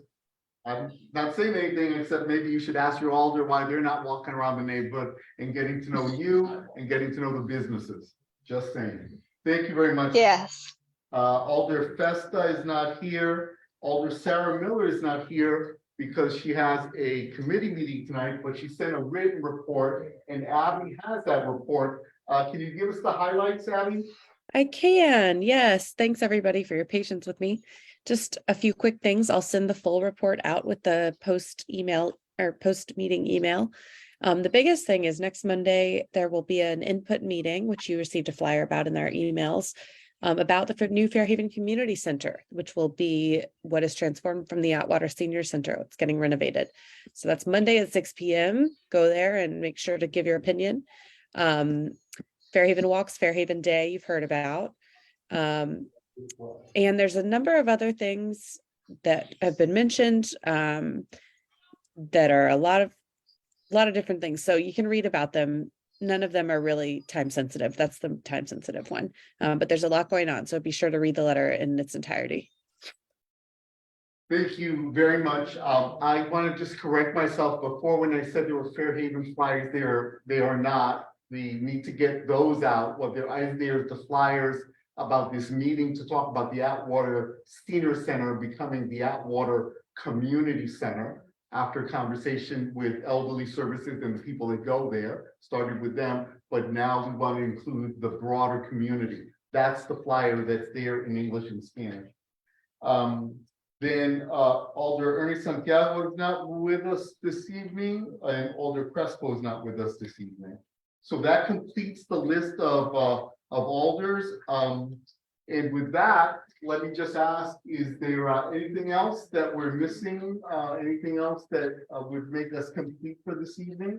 I'm not saying anything except maybe you should ask your alder why they're not walking around the neighborhood and getting to know you and getting to know the businesses. Just saying. Thank you very much. Yes. Alder Festa is not here. Alder Sarah Miller is not here because she has a committee meeting tonight, but she sent a written report, and Abby has that report. Can you give us the highlights, Abby? I can, yes. Thanks everybody for your patience with me. Just a few quick things. I'll send the full report out with the post meeting email. The biggest thing is next Monday, there will be an input meeting, which you received a flyer about in their emails, about the new Fairhaven Community Center, which will be what is transformed from the Atwater Senior Center. It's getting renovated. So that's Monday at 6 p.m. Go there and make sure to give your opinion. Fairhaven Walks, Fairhaven Day, you've heard about. And there's a number of other things that have been mentioned that are a lot of different things. So you can read about them. None of them are really time sensitive. That's the time sensitive one. But there's a lot going on. So be sure to read the letter in its entirety. Thank you very much. I want to just correct myself before when I said there were Fairhaven flyers there, they are not. We need to get those out. What there is, there's the flyers about this meeting to talk about the Atwater Senior Center becoming the Atwater Community Center after conversation with elderly services and the people that go there, started with them, but now we want to include the broader community. That's the flyer that's there in English and Spanish. Then Alder Ernie Santiago is not with us this evening, and Alder Crespo is not with us this evening. So that completes the list of alders. And with that, let me just ask, is there anything else that we're missing? Anything else that would make us complete for this evening?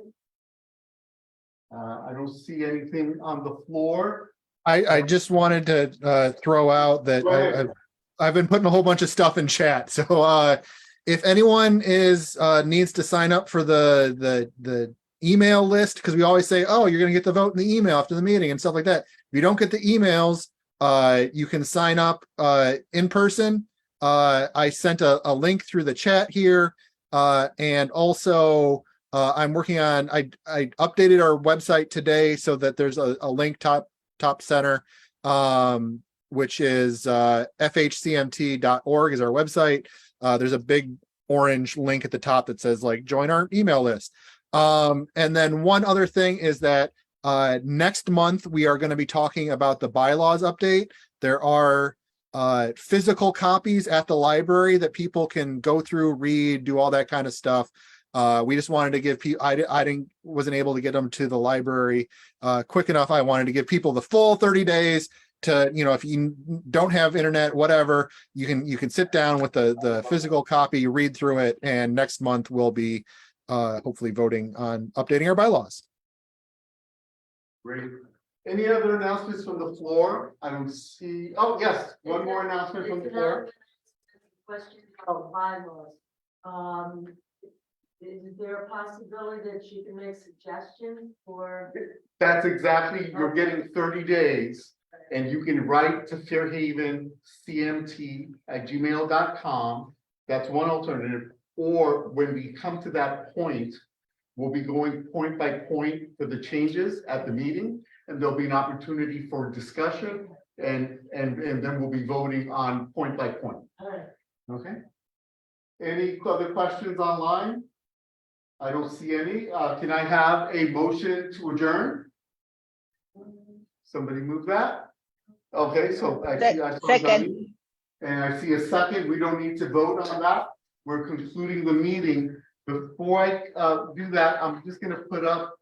I don't see anything on the floor. I just wanted to throw out that I've been putting a whole bunch of stuff in chat. So if anyone needs to sign up for the email list, because we always say, oh, you're going to get the vote in the email after the meeting and stuff like that. If you don't get the emails, you can sign up in person. I sent a link through the chat here. And also I'm working on, I updated our website today so that there's a link top center, which is FHCMT.org is our website. There's a big orange link at the top that says like join our email list. And then one other thing is that next month we are going to be talking about the bylaws update. There are physical copies at the library that people can go through, read, do all that kind of stuff. We just wanted to give people, wasn't able to get them to the library quick enough. I wanted to give people the full 30 days to, if you don't have internet, whatever, you can sit down with the physical copy, read through it, and next month we'll be hopefully voting on updating our bylaws. Great. Any other announcements from the floor? I don't see, oh, yes, one more announcement from the floor. Question about bylaws. Is there a possibility that you can make suggestions for? That's exactly, you're getting 30 days and you can write to FairhavenCMT@gmail.com. That's one alternative. Or when we come to that point, we'll be going point by point for the changes at the meeting, and there'll be an opportunity for discussion and then we'll be voting on point by point. All right. Okay. Any other questions online? I don't see any. Can I have a motion to adjourn? Somebody move that? Okay, so I see. I saw Second. and I see a second. We don't need to vote on that. We're concluding the meeting. Before I do that, I'm just gonna put up,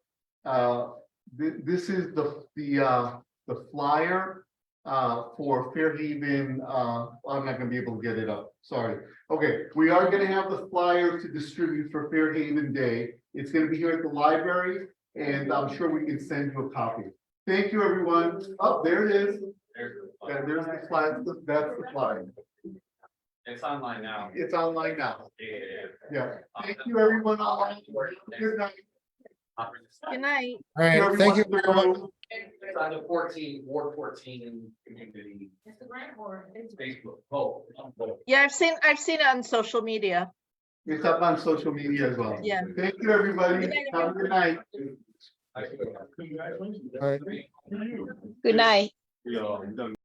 this is the flyer for Fairhaven. I'm not gonna be able to get it up, sorry. Okay, we are gonna have the flyer to distribute for Fairhaven Day. It's gonna be here at the library, and I'm sure we can send you a copy. Thank you, everyone. Oh, there it is. There's the flyer. That's the flyer. It's online now. It's online now. Yeah. Yeah. Thank you, everyone. Good night. Good night. All right, thank you, everyone. It's on the 14, Ward 14 community Instagram or Facebook. Oh. Yeah, I've seen it on social media. It's up on social media as well. Yeah. Thank you, everybody. Good night, Have a good night. All right. Good night. Yeah, I'm done.